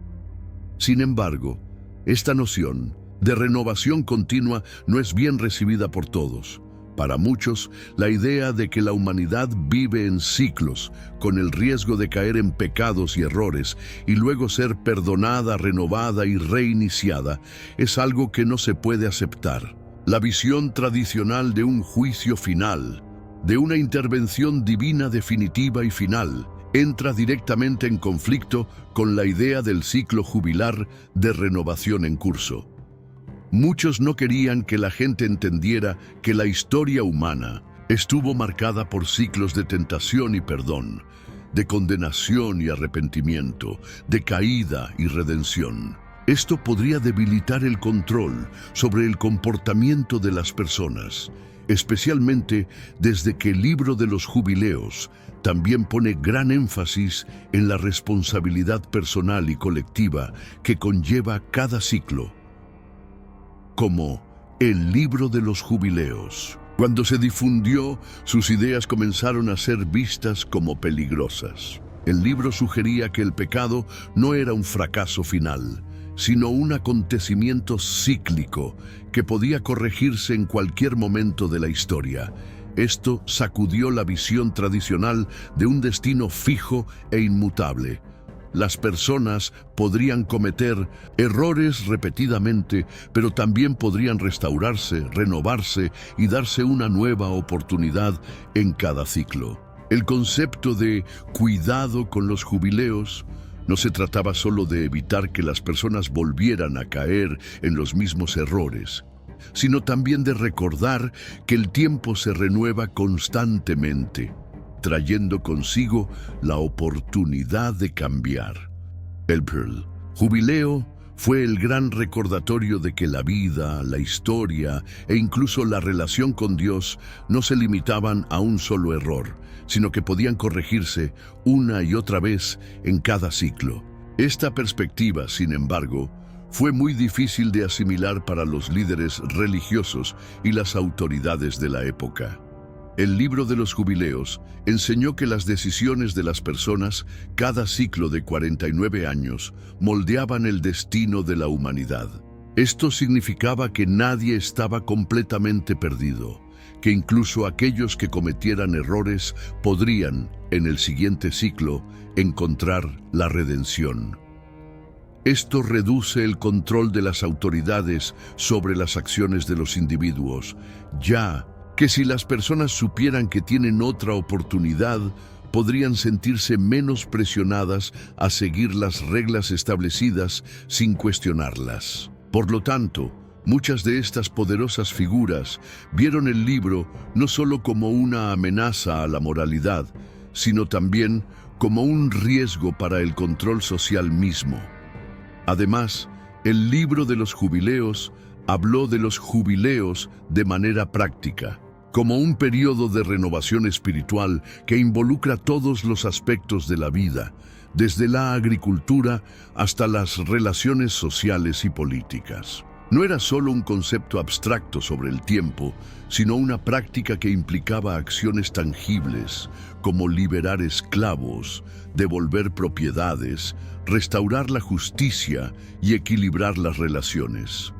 Sin embargo, esta noción de renovación continua no es bien recibida por todos. Para muchos, la idea de que la humanidad vive en ciclos, con el riesgo de caer en pecados y errores, y luego ser perdonada, renovada y reiniciada, es algo que no se puede aceptar. La visión tradicional de un juicio final, de una intervención divina definitiva y final, entra directamente en conflicto con la idea del ciclo jubilar de renovación en curso. Muchos no querían que la gente entendiera que la historia humana estuvo marcada por ciclos de tentación y perdón, de condenación y arrepentimiento, de caída y redención. Esto podría debilitar el control sobre el comportamiento de las personas, especialmente desde que el libro de los jubileos también pone gran énfasis en la responsabilidad personal y colectiva que conlleva cada ciclo, como el libro de los jubileos. Cuando se difundió, sus ideas comenzaron a ser vistas como peligrosas. El libro sugería que el pecado no era un fracaso final, sino un acontecimiento cíclico que podía corregirse en cualquier momento de la historia. Esto sacudió la visión tradicional de un destino fijo e inmutable. Las personas podrían cometer errores repetidamente, pero también podrían restaurarse, renovarse y darse una nueva oportunidad en cada ciclo. El concepto de cuidado con los jubileos no se trataba solo de evitar que las personas volvieran a caer en los mismos errores, sino también de recordar que el tiempo se renueva constantemente, trayendo consigo la oportunidad de cambiar. El jubileo fue el gran recordatorio de que la vida, la historia e incluso la relación con Dios no se limitaban a un solo error, sino que podían corregirse una y otra vez en cada ciclo. Esta perspectiva, sin embargo, fue muy difícil de asimilar para los líderes religiosos y las autoridades de la época. El libro de los jubileos enseñó que las decisiones de las personas, cada ciclo de 49 años, moldeaban el destino de la humanidad. Esto significaba que nadie estaba completamente perdido, que incluso aquellos que cometieran errores podrían, en el siguiente ciclo, encontrar la redención. Esto reduce el control de las autoridades sobre las acciones de los individuos, ya que si las personas supieran que tienen otra oportunidad, podrían sentirse menos presionadas a seguir las reglas establecidas sin cuestionarlas. Por lo tanto, muchas de estas poderosas figuras vieron el libro no solo como una amenaza a la moralidad, sino también como un riesgo para el control social mismo. Además, el libro de los jubileos habló de los jubileos de manera práctica, como un periodo de renovación espiritual que involucra todos los aspectos de la vida, desde la agricultura hasta las relaciones sociales y políticas. No era solo un concepto abstracto sobre el tiempo, sino una práctica que implicaba acciones tangibles, como liberar esclavos, devolver propiedades, restaurar la justicia y equilibrar las relaciones.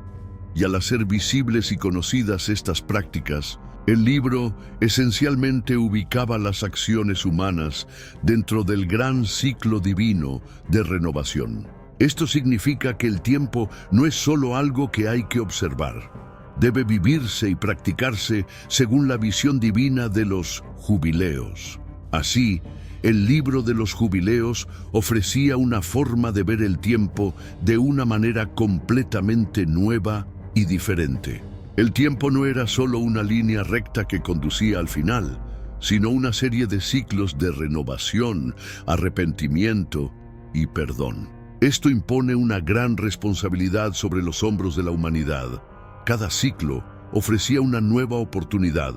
Y al hacer visibles y conocidas estas prácticas, el libro esencialmente ubicaba las acciones humanas dentro del gran ciclo divino de renovación. Esto significa que el tiempo no es solo algo que hay que observar. Debe vivirse y practicarse según la visión divina de los jubileos. Así, el libro de los jubileos ofrecía una forma de ver el tiempo de una manera completamente nueva y diferente. El tiempo no era solo una línea recta que conducía al final, sino una serie de ciclos de renovación, arrepentimiento y perdón. Esto impone una gran responsabilidad sobre los hombros de la humanidad. Cada ciclo ofrecía una nueva oportunidad,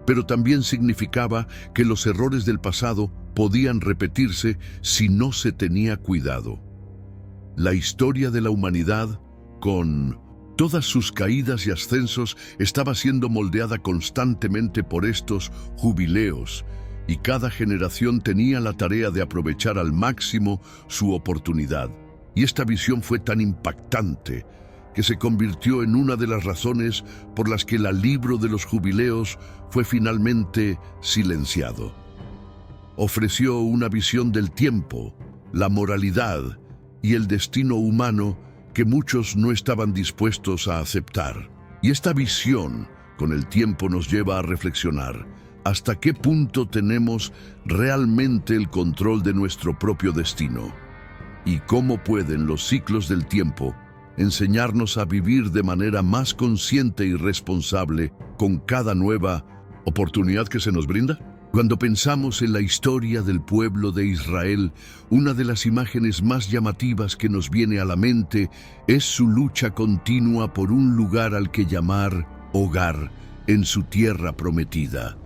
pero también significaba que los errores del pasado podían repetirse si no se tenía cuidado. La historia de la humanidad, con todas sus caídas y ascensos, estaba siendo moldeada constantemente por estos jubileos, y cada generación tenía la tarea de aprovechar al máximo su oportunidad. Y esta visión fue tan impactante que se convirtió en una de las razones por las que el libro de los jubileos fue finalmente silenciado. Ofreció una visión del tiempo, la moralidad y el destino humano que muchos no estaban dispuestos a aceptar. Y esta visión, con el tiempo, nos lleva a reflexionar hasta qué punto tenemos realmente el control de nuestro propio destino y cómo pueden los ciclos del tiempo enseñarnos a vivir de manera más consciente y responsable con cada nueva oportunidad que se nos brinda. Cuando pensamos en la historia del pueblo de Israel, una de las imágenes más llamativas que nos viene a la mente es su lucha continua por un lugar al que llamar hogar en su tierra prometida.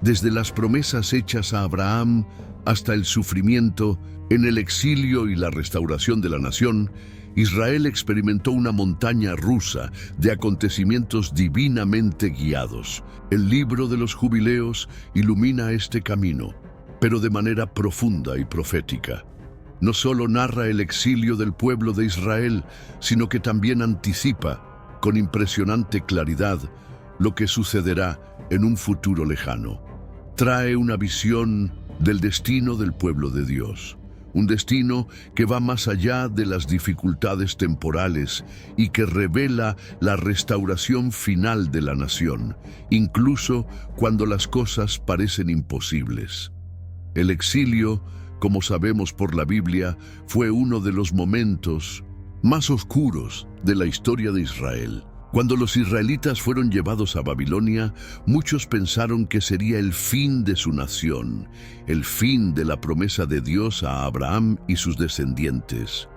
Desde las promesas hechas a Abraham hasta el sufrimiento en el exilio y la restauración de la nación, Israel experimentó una montaña rusa de acontecimientos divinamente guiados. El libro de los jubileos ilumina este camino, pero de manera profunda y profética. No solo narra el exilio del pueblo de Israel, sino que también anticipa, con impresionante claridad, lo que sucederá en un futuro lejano. Trae una visión del destino del pueblo de Dios. Un destino que va más allá de las dificultades temporales y que revela la restauración final de la nación, incluso cuando las cosas parecen imposibles. El exilio, como sabemos por la Biblia, fue uno de los momentos más oscuros de la historia de Israel. Cuando los israelitas fueron llevados a Babilonia, muchos pensaron que sería el fin de su nación, el fin de la promesa de Dios a Abraham y sus descendientes.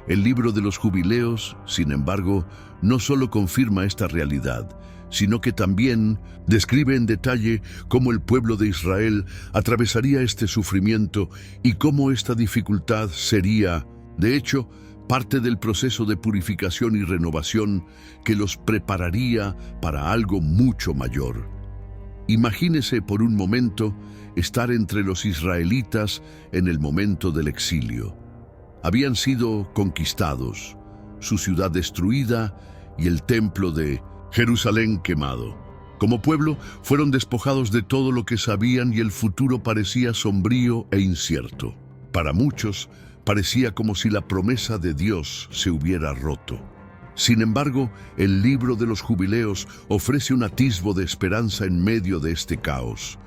El libro de los jubileos, sin embargo, no solo confirma esta realidad, sino que también describe en detalle cómo el pueblo de Israel atravesaría este sufrimiento y cómo esta dificultad sería, de hecho, parte del proceso de purificación y renovación que los prepararía para algo mucho mayor. Imagínese por un momento estar entre los israelitas en el momento del exilio. Habían sido conquistados, su ciudad destruida y el templo de Jerusalén quemado. Como pueblo, fueron despojados de todo lo que sabían y el futuro parecía sombrío e incierto. Para muchos, parecía como si la promesa de Dios se hubiera roto. Sin embargo, el libro de los jubileos ofrece un atisbo de esperanza en medio de este caos.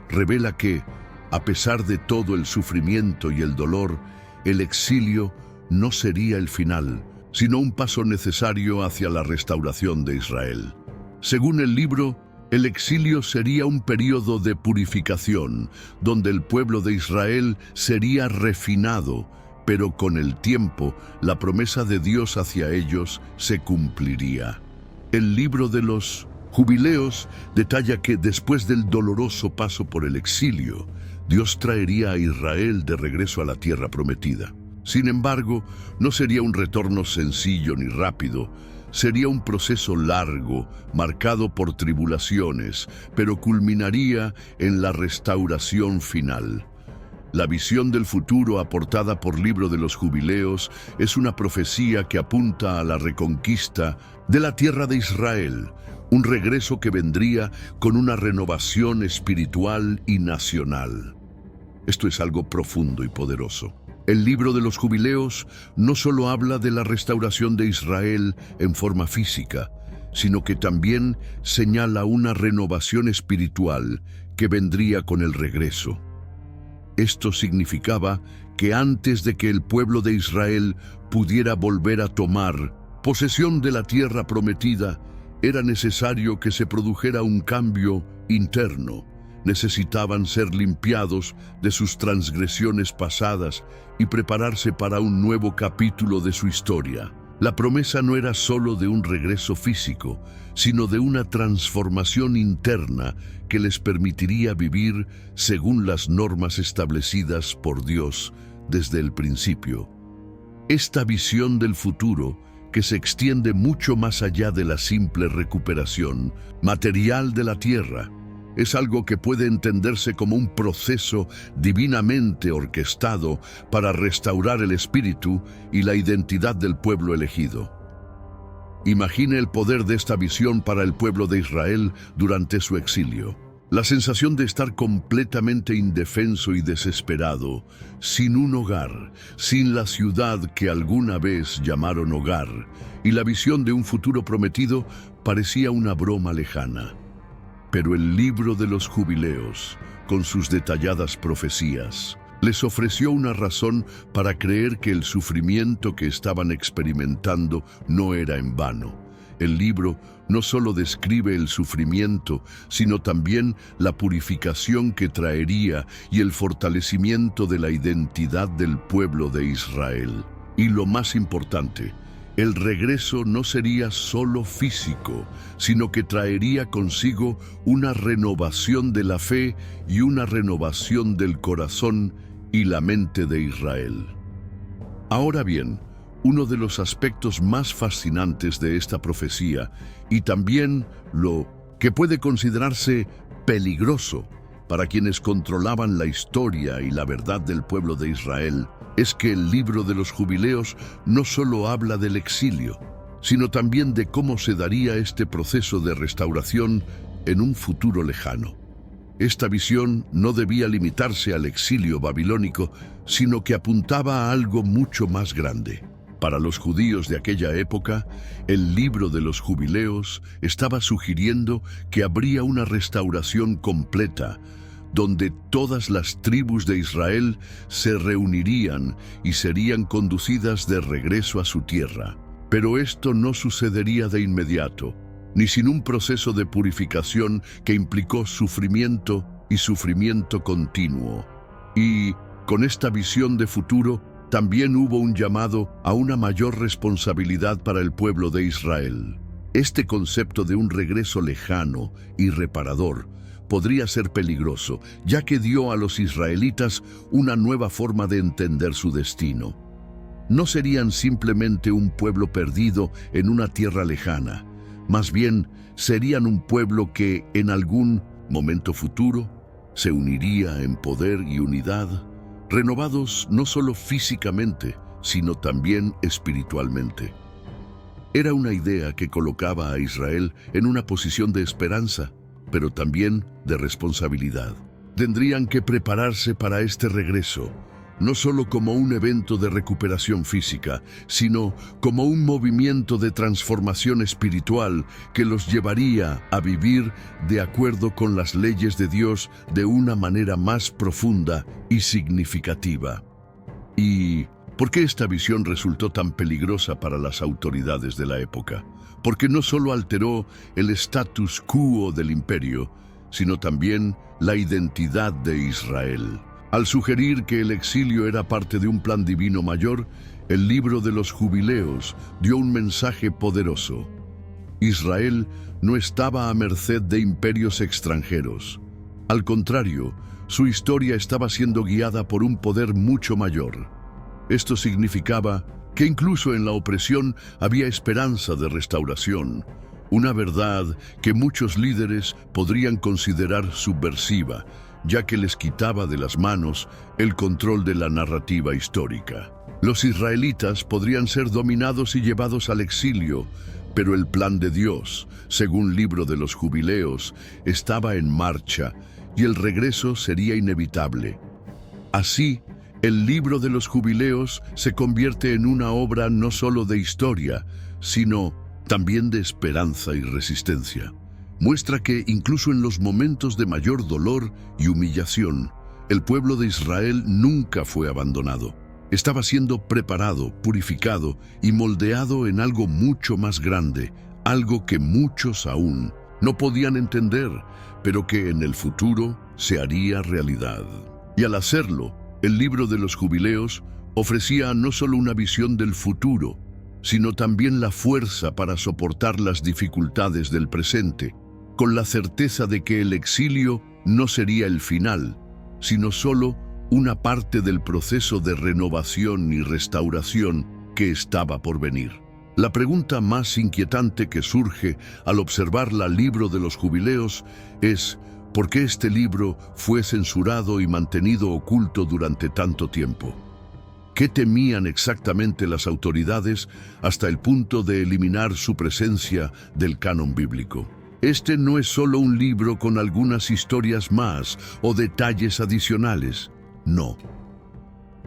Revela que, a pesar de todo el sufrimiento y el dolor, el exilio no sería el final, sino un paso necesario hacia la restauración de Israel. Según el libro, el exilio sería un período de purificación, donde el pueblo de Israel sería refinado, pero con el tiempo, la promesa de Dios hacia ellos se cumpliría. El libro de los jubileos detalla que después del doloroso paso por el exilio, Dios traería a Israel de regreso a la tierra prometida. Sin embargo, no sería un retorno sencillo ni rápido. Sería un proceso largo, marcado por tribulaciones, pero culminaría en la restauración final. La visión del futuro aportada por Libro de los Jubileos es una profecía que apunta a la reconquista de la tierra de Israel, un regreso que vendría con una renovación espiritual y nacional. Esto es algo profundo y poderoso. El Libro de los Jubileos no solo habla de la restauración de Israel en forma física, sino que también señala una renovación espiritual que vendría con el regreso. Esto significaba que antes de que el pueblo de Israel pudiera volver a tomar posesión de la tierra prometida, era necesario que se produjera un cambio interno. Necesitaban ser limpiados de sus transgresiones pasadas y prepararse para un nuevo capítulo de su historia. La promesa no era solo de un regreso físico, sino de una transformación interna que les permitiría vivir según las normas establecidas por Dios desde el principio. Esta visión del futuro, que se extiende mucho más allá de la simple recuperación material de la tierra, es algo que puede entenderse como un proceso divinamente orquestado para restaurar el espíritu y la identidad del pueblo elegido. Imagine el poder de esta visión para el pueblo de Israel durante su exilio. La sensación de estar completamente indefenso y desesperado, sin un hogar, sin la ciudad que alguna vez llamaron hogar, y la visión de un futuro prometido parecía una broma lejana. Pero el libro de los jubileos, con sus detalladas profecías, les ofreció una razón para creer que el sufrimiento que estaban experimentando no era en vano. El libro no solo describe el sufrimiento, sino también la purificación que traería y el fortalecimiento de la identidad del pueblo de Israel. Y lo más importante, el regreso no sería solo físico, sino que traería consigo una renovación de la fe y una renovación del corazón y la mente de Israel. Ahora bien, uno de los aspectos más fascinantes de esta profecía, y también lo que puede considerarse peligroso para quienes controlaban la historia y la verdad del pueblo de Israel, es que el libro de los jubileos no solo habla del exilio, sino también de cómo se daría este proceso de restauración en un futuro lejano. Esta visión no debía limitarse al exilio babilónico, sino que apuntaba a algo mucho más grande. Para los judíos de aquella época, el libro de los jubileos estaba sugiriendo que habría una restauración completa, donde todas las tribus de Israel se reunirían y serían conducidas de regreso a su tierra. Pero esto no sucedería de inmediato, ni sin un proceso de purificación que implicó sufrimiento y sufrimiento continuo. Y con esta visión de futuro, también hubo un llamado a una mayor responsabilidad para el pueblo de Israel. Este concepto de un regreso lejano y reparador podría ser peligroso, ya que dio a los israelitas una nueva forma de entender su destino. No serían simplemente un pueblo perdido en una tierra lejana, más bien serían un pueblo que, en algún momento futuro, se uniría en poder y unidad, renovados no solo físicamente, sino también espiritualmente. Era una idea que colocaba a Israel en una posición de esperanza, pero también de responsabilidad. Tendrían que prepararse para este regreso, no solo como un evento de recuperación física, sino como un movimiento de transformación espiritual que los llevaría a vivir de acuerdo con las leyes de Dios de una manera más profunda y significativa. ¿Y por qué esta visión resultó tan peligrosa para las autoridades de la época? Porque no solo alteró el status quo del imperio, sino también la identidad de Israel. Al sugerir que el exilio era parte de un plan divino mayor, el libro de los jubileos dio un mensaje poderoso. Israel no estaba a merced de imperios extranjeros. Al contrario, su historia estaba siendo guiada por un poder mucho mayor. Esto significaba que incluso en la opresión había esperanza de restauración, una verdad que muchos líderes podrían considerar subversiva, ya que les quitaba de las manos el control de la narrativa histórica. Los israelitas podrían ser dominados y llevados al exilio, pero el plan de Dios, según libro de los jubileos, estaba en marcha y el regreso sería inevitable. Así, el libro de los jubileos se convierte en una obra no solo de historia, sino también de esperanza y resistencia. Muestra que incluso en los momentos de mayor dolor y humillación, El pueblo de Israel nunca fue abandonado. Estaba siendo preparado, purificado y moldeado en algo mucho más grande, algo que muchos aún no podían entender, pero que en el futuro se haría realidad. Y al hacerlo, el libro de los Jubileos ofrecía no solo una visión del futuro, sino también la fuerza para soportar las dificultades del presente, con la certeza de que el exilio no sería el final, sino solo una parte del proceso de renovación y restauración que estaba por venir. La pregunta más inquietante que surge al observar el libro de los Jubileos es: ¿por qué este libro fue censurado y mantenido oculto durante tanto tiempo? ¿Qué temían exactamente las autoridades hasta el punto de eliminar su presencia del canon bíblico? Este no es solo un libro con algunas historias más o detalles adicionales. No.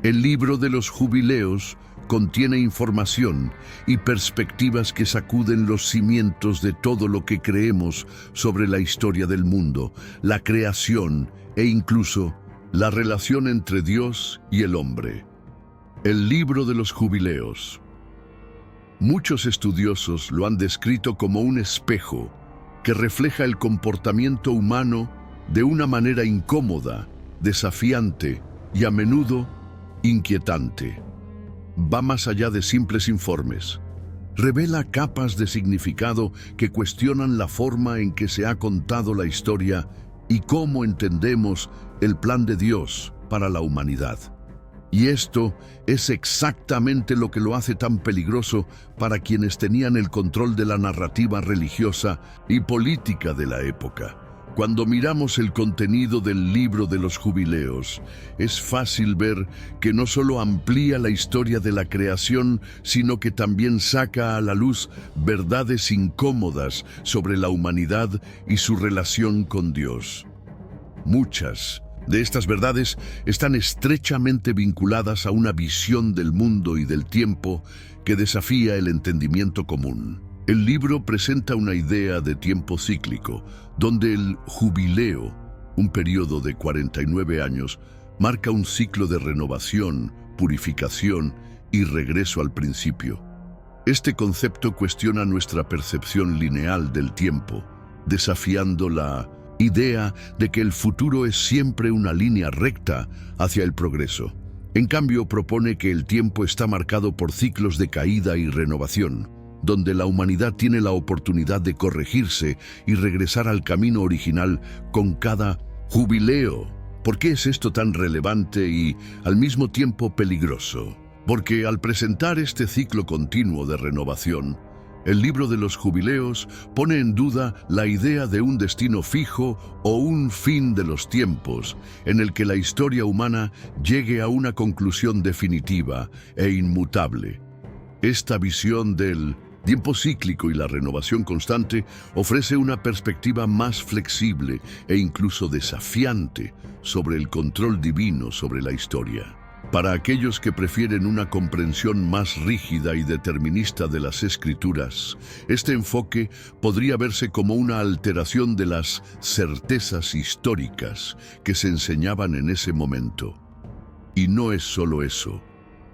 El libro de los Jubileos contiene información y perspectivas que sacuden los cimientos de todo lo que creemos sobre la historia del mundo, la creación e incluso la relación entre Dios y el hombre. El libro de los Jubileos. Muchos estudiosos lo han descrito como un espejo que refleja el comportamiento humano de una manera incómoda, desafiante y a menudo inquietante. Va más allá de simples informes. Revela capas de significado que cuestionan la forma en que se ha contado la historia y cómo entendemos el plan de Dios para la humanidad. Y esto es exactamente lo que lo hace tan peligroso para quienes tenían el control de la narrativa religiosa y política de la época. Cuando miramos el contenido del libro de los Jubileos, es fácil ver que no solo amplía la historia de la creación, sino que también saca a la luz verdades incómodas sobre la humanidad y su relación con Dios. Muchas de estas verdades están estrechamente vinculadas a una visión del mundo y del tiempo que desafía el entendimiento común. El libro presenta una idea de tiempo cíclico, donde el jubileo, un periodo de 49 años, marca un ciclo de renovación, purificación y regreso al principio. Este concepto cuestiona nuestra percepción lineal del tiempo, desafiando la idea de que el futuro es siempre una línea recta hacia el progreso. En cambio, propone que el tiempo está marcado por ciclos de caída y renovación, donde la humanidad tiene la oportunidad de corregirse y regresar al camino original con cada jubileo. ¿Por qué es esto tan relevante y al mismo tiempo peligroso? Porque al presentar este ciclo continuo de renovación, el libro de los Jubileos pone en duda la idea de un destino fijo o un fin de los tiempos, en el que la historia humana llegue a una conclusión definitiva e inmutable. Esta visión del tiempo cíclico y la renovación constante ofrece una perspectiva más flexible e incluso desafiante sobre el control divino sobre la historia. Para aquellos que prefieren una comprensión más rígida y determinista de las Escrituras, este enfoque podría verse como una alteración de las certezas históricas que se enseñaban en ese momento. Y no es solo eso.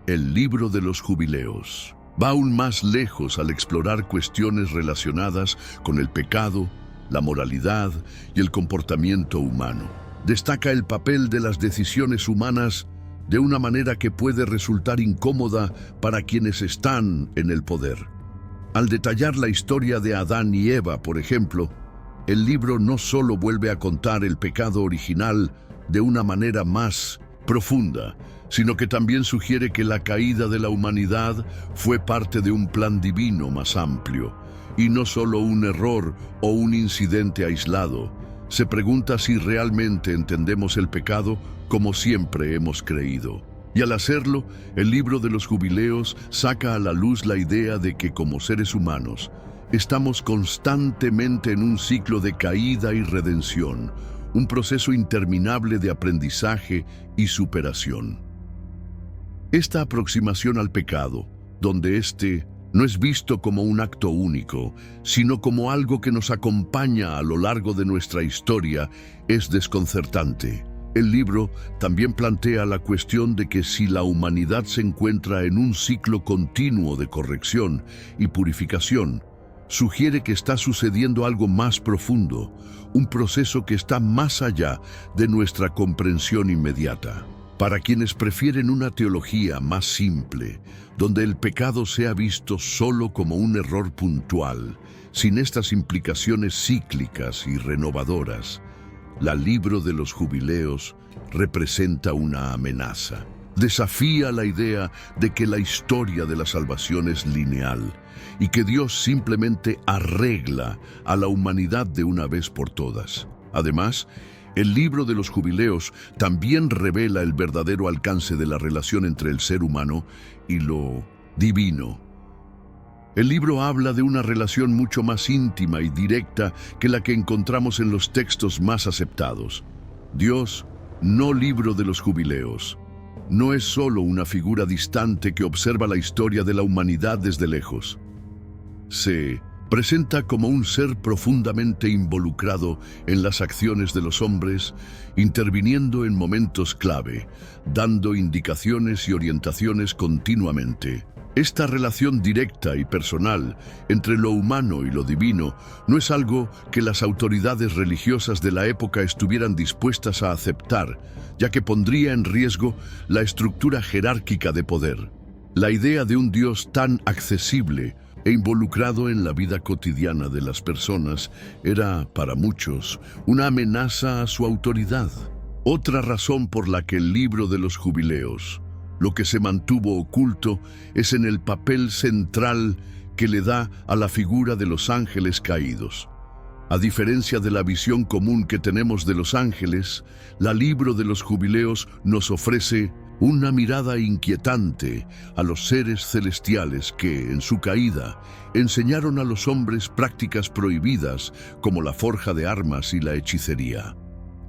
El libro de los Jubileos va aún más lejos al explorar cuestiones relacionadas con el pecado, la moralidad y el comportamiento humano. Destaca el papel de las decisiones humanas de una manera que puede resultar incómoda para quienes están en el poder. Al detallar la historia de Adán y Eva, por ejemplo, el libro no solo vuelve a contar el pecado original de una manera más profunda, sino que también sugiere que la caída de la humanidad fue parte de un plan divino más amplio, y no solo un error o un incidente aislado. Se pregunta si realmente entendemos el pecado como siempre hemos creído. Y al hacerlo, el libro de los Jubileos saca a la luz la idea de que como seres humanos estamos constantemente en un ciclo de caída y redención, un proceso interminable de aprendizaje y superación. Esta aproximación al pecado, donde éste no es visto como un acto único, sino como algo que nos acompaña a lo largo de nuestra historia, es desconcertante. El libro también plantea la cuestión de que si la humanidad se encuentra en un ciclo continuo de corrección y purificación, sugiere que está sucediendo algo más profundo, un proceso que está más allá de nuestra comprensión inmediata. Para quienes prefieren una teología más simple, donde el pecado sea visto solo como un error puntual, sin estas implicaciones cíclicas y renovadoras, el libro de los Jubileos representa una amenaza. Desafía la idea de que la historia de la salvación es lineal y que Dios simplemente arregla a la humanidad de una vez por todas. Además, el libro de los Jubileos también revela el verdadero alcance de la relación entre el ser humano y lo divino. El libro habla de una relación mucho más íntima y directa que la que encontramos en los textos más aceptados. Dios, no libro de los Jubileos, no es solo una figura distante que observa la historia de la humanidad desde lejos. Se presenta como un ser profundamente involucrado en las acciones de los hombres, interviniendo en momentos clave, dando indicaciones y orientaciones continuamente. Esta relación directa y personal entre lo humano y lo divino no es algo que las autoridades religiosas de la época estuvieran dispuestas a aceptar, ya que pondría en riesgo la estructura jerárquica de poder. La idea de un Dios tan accesible e involucrado en la vida cotidiana de las personas era, para muchos, una amenaza a su autoridad. Otra razón por la que el libro de los Jubileos, lo que se mantuvo oculto, es en el papel central que le da a la figura de los ángeles caídos. A diferencia de la visión común que tenemos de los ángeles, el libro de los Jubileos nos ofrece una mirada inquietante a los seres celestiales que, en su caída, enseñaron a los hombres prácticas prohibidas como la forja de armas y la hechicería.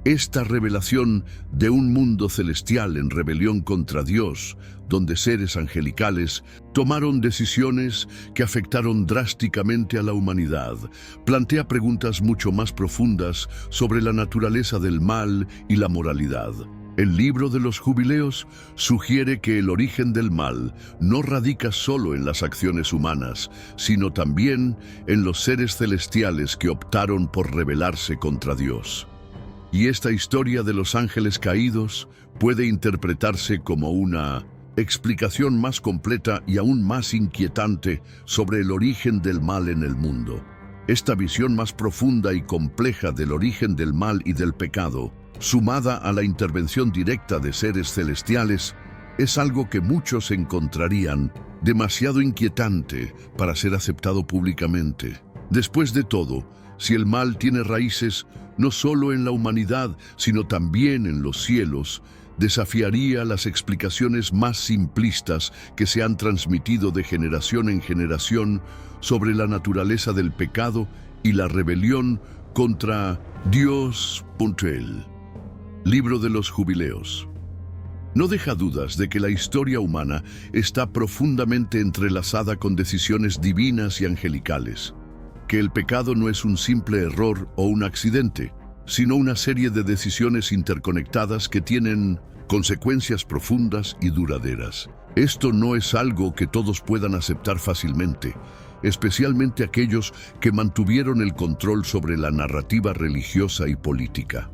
Esta revelación de un mundo celestial en rebelión contra Dios, donde seres angelicales tomaron decisiones que afectaron drásticamente a la humanidad, plantea preguntas mucho más profundas sobre la naturaleza del mal y la moralidad. El libro de los Jubileos sugiere que el origen del mal no radica solo en las acciones humanas, sino también en los seres celestiales que optaron por rebelarse contra Dios. Y esta historia de los ángeles caídos puede interpretarse como una explicación más completa y aún más inquietante sobre el origen del mal en el mundo. Esta visión más profunda y compleja del origen del mal y del pecado, sumada a la intervención directa de seres celestiales, es algo que muchos encontrarían demasiado inquietante para ser aceptado públicamente. Después de todo, si el mal tiene raíces no solo en la humanidad, sino también en los cielos, desafiaría las explicaciones más simplistas que se han transmitido de generación en generación sobre la naturaleza del pecado y la rebelión contra Dios. El libro de los Jubileos no deja dudas de que la historia humana está profundamente entrelazada con decisiones divinas y angelicales, que el pecado no es un simple error o un accidente, sino una serie de decisiones interconectadas que tienen consecuencias profundas y duraderas. Esto no es algo que todos puedan aceptar fácilmente, especialmente aquellos que mantuvieron el control sobre la narrativa religiosa y política.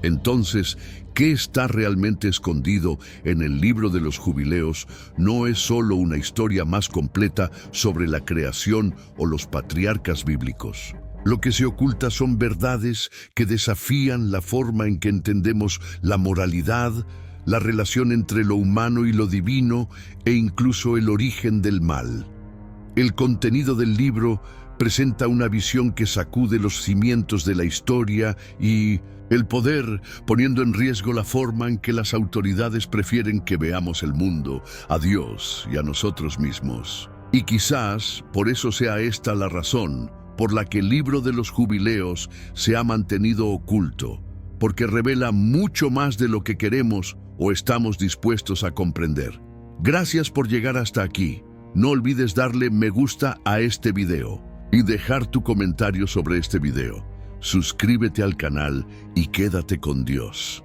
Entonces, ¿qué está realmente escondido en el libro de los Jubileos? No es solo una historia más completa sobre la creación o los patriarcas bíblicos. Lo que se oculta son verdades que desafían la forma en que entendemos la moralidad, la relación entre lo humano y lo divino e incluso el origen del mal. El contenido del libro presenta una visión que sacude los cimientos de la historia y el poder, poniendo en riesgo la forma en que las autoridades prefieren que veamos el mundo, a Dios y a nosotros mismos. Y quizás por eso sea esta la razón por la que el libro de los Jubileos se ha mantenido oculto, porque revela mucho más de lo que queremos o estamos dispuestos a comprender. Gracias por llegar hasta aquí. No olvides darle me gusta a este video y dejar tu comentario sobre este video. Suscríbete al canal y quédate con Dios.